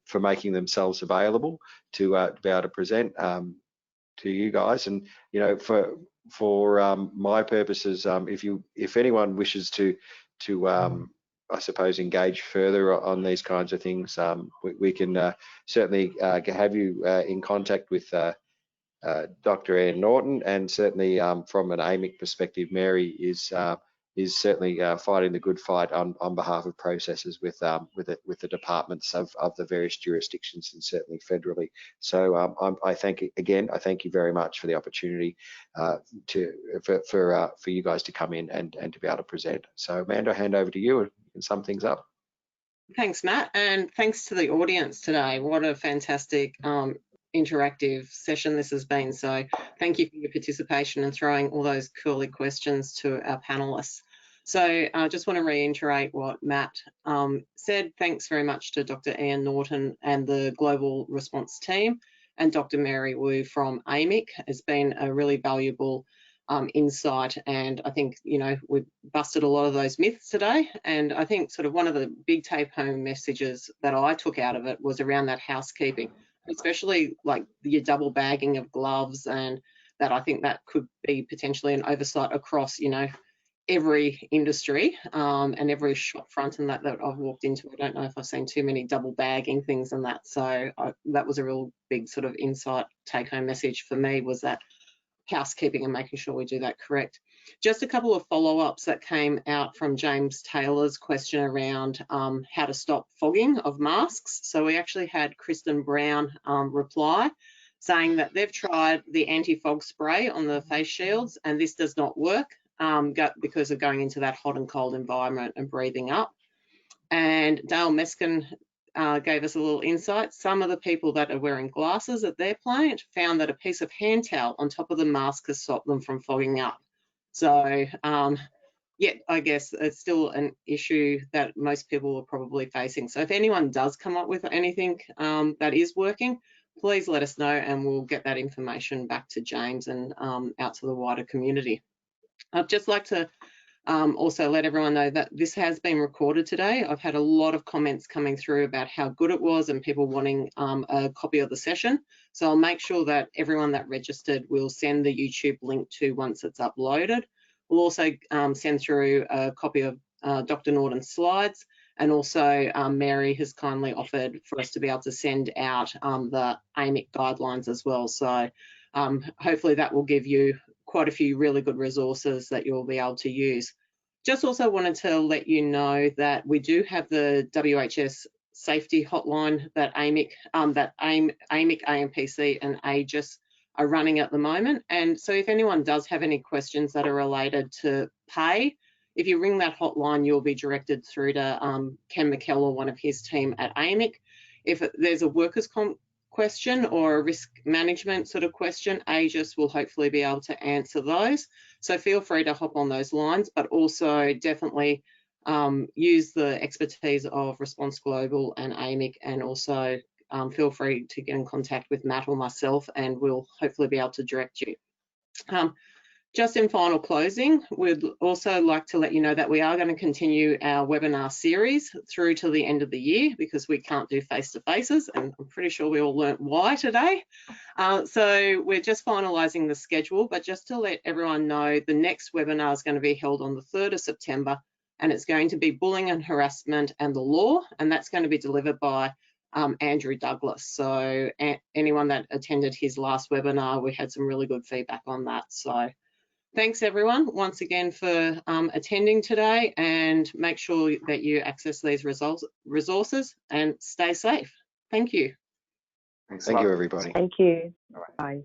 for making themselves available to be able to present to you guys. And for my purposes, if anyone wishes to I suppose engage further on these kinds of things, we can certainly have you in contact with Dr Ian Norton, and certainly from an AMIC perspective, Mary is certainly fighting the good fight on behalf of processors with the departments of the various jurisdictions, and certainly federally. So I thank you very much for the opportunity for you guys to come in and to be able to present. So Amanda, I'll hand over to you and you can sum things up. Thanks, Matt, and thanks to the audience today. What a fantastic interactive session this has been. So thank you for your participation and throwing all those curly questions to our panelists. So I just want to reiterate what Matt said. Thanks very much to Dr Ian Norton and the Global Response team, and Dr Mary Wu from AMIC. It's been a really valuable insight, and I think we've busted a lot of those myths today. And I think sort of one of the big take-home messages that I took out of it was around that housekeeping. especially like your double bagging of gloves, and that I think that could be potentially an oversight across, you know, every industry and every shop front and that I've walked into. I don't know if I've seen too many double bagging things and that. So that was a real big sort of insight take home message for me, was that housekeeping and making sure we do that correct. Just a couple of follow-ups that came out from James Taylor's question around how to stop fogging of masks. So we actually had Kristen Brown reply saying that they've tried the anti-fog spray on the face shields and this does not work because of going into that hot and cold environment and breathing up. And Dale Meskin gave us a little insight. Some of the people that are wearing glasses at their plant found that a piece of hand towel on top of the mask has stopped them from fogging up. So yeah, I guess it's still an issue that most people are probably facing. So if anyone does come up with anything that is working, please let us know and we'll get that information back to James and out to the wider community. I'd just like to also let everyone know that this has been recorded today. I've had a lot of comments coming through about how good it was and people wanting a copy of the session. So I'll make sure that everyone that registered will send the YouTube link to once it's uploaded. We'll also send through a copy of Dr. Norton's slides, and also Mary has kindly offered for us to be able to send out the AMIC guidelines as well. So hopefully that will give you quite a few really good resources that you'll be able to use. Just also wanted to let you know that we do have the WHS safety hotline that AMIC, AMPC and AGIS are running at the moment. And so if anyone does have any questions that are related to pay, if you ring that hotline, you'll be directed through to Ken McKell or one of his team at AMIC. If there's a workers' comp question or a risk management sort of question, AGIS will hopefully be able to answer those. So feel free to hop on those lines, but also definitely use the expertise of Response Global and AMIC, and also feel free to get in contact with Matt or myself and we'll hopefully be able to direct you. Just in final closing, we'd also like to let you know that we are going to continue our webinar series through to the end of the year because we can't do face-to-faces, and I'm pretty sure we all learnt why today. So we're just finalising the schedule, but just to let everyone know, the next webinar is going to be held on the 3rd of September, and it's going to be bullying and harassment and the law, and that's going to be delivered by Andrew Douglas. So anyone that attended his last webinar, we had some really good feedback on that. So thanks everyone once again for attending today, and make sure that you access these resources and stay safe. Thank you. Thanks Thank you, everybody. Thank you. All right. Bye.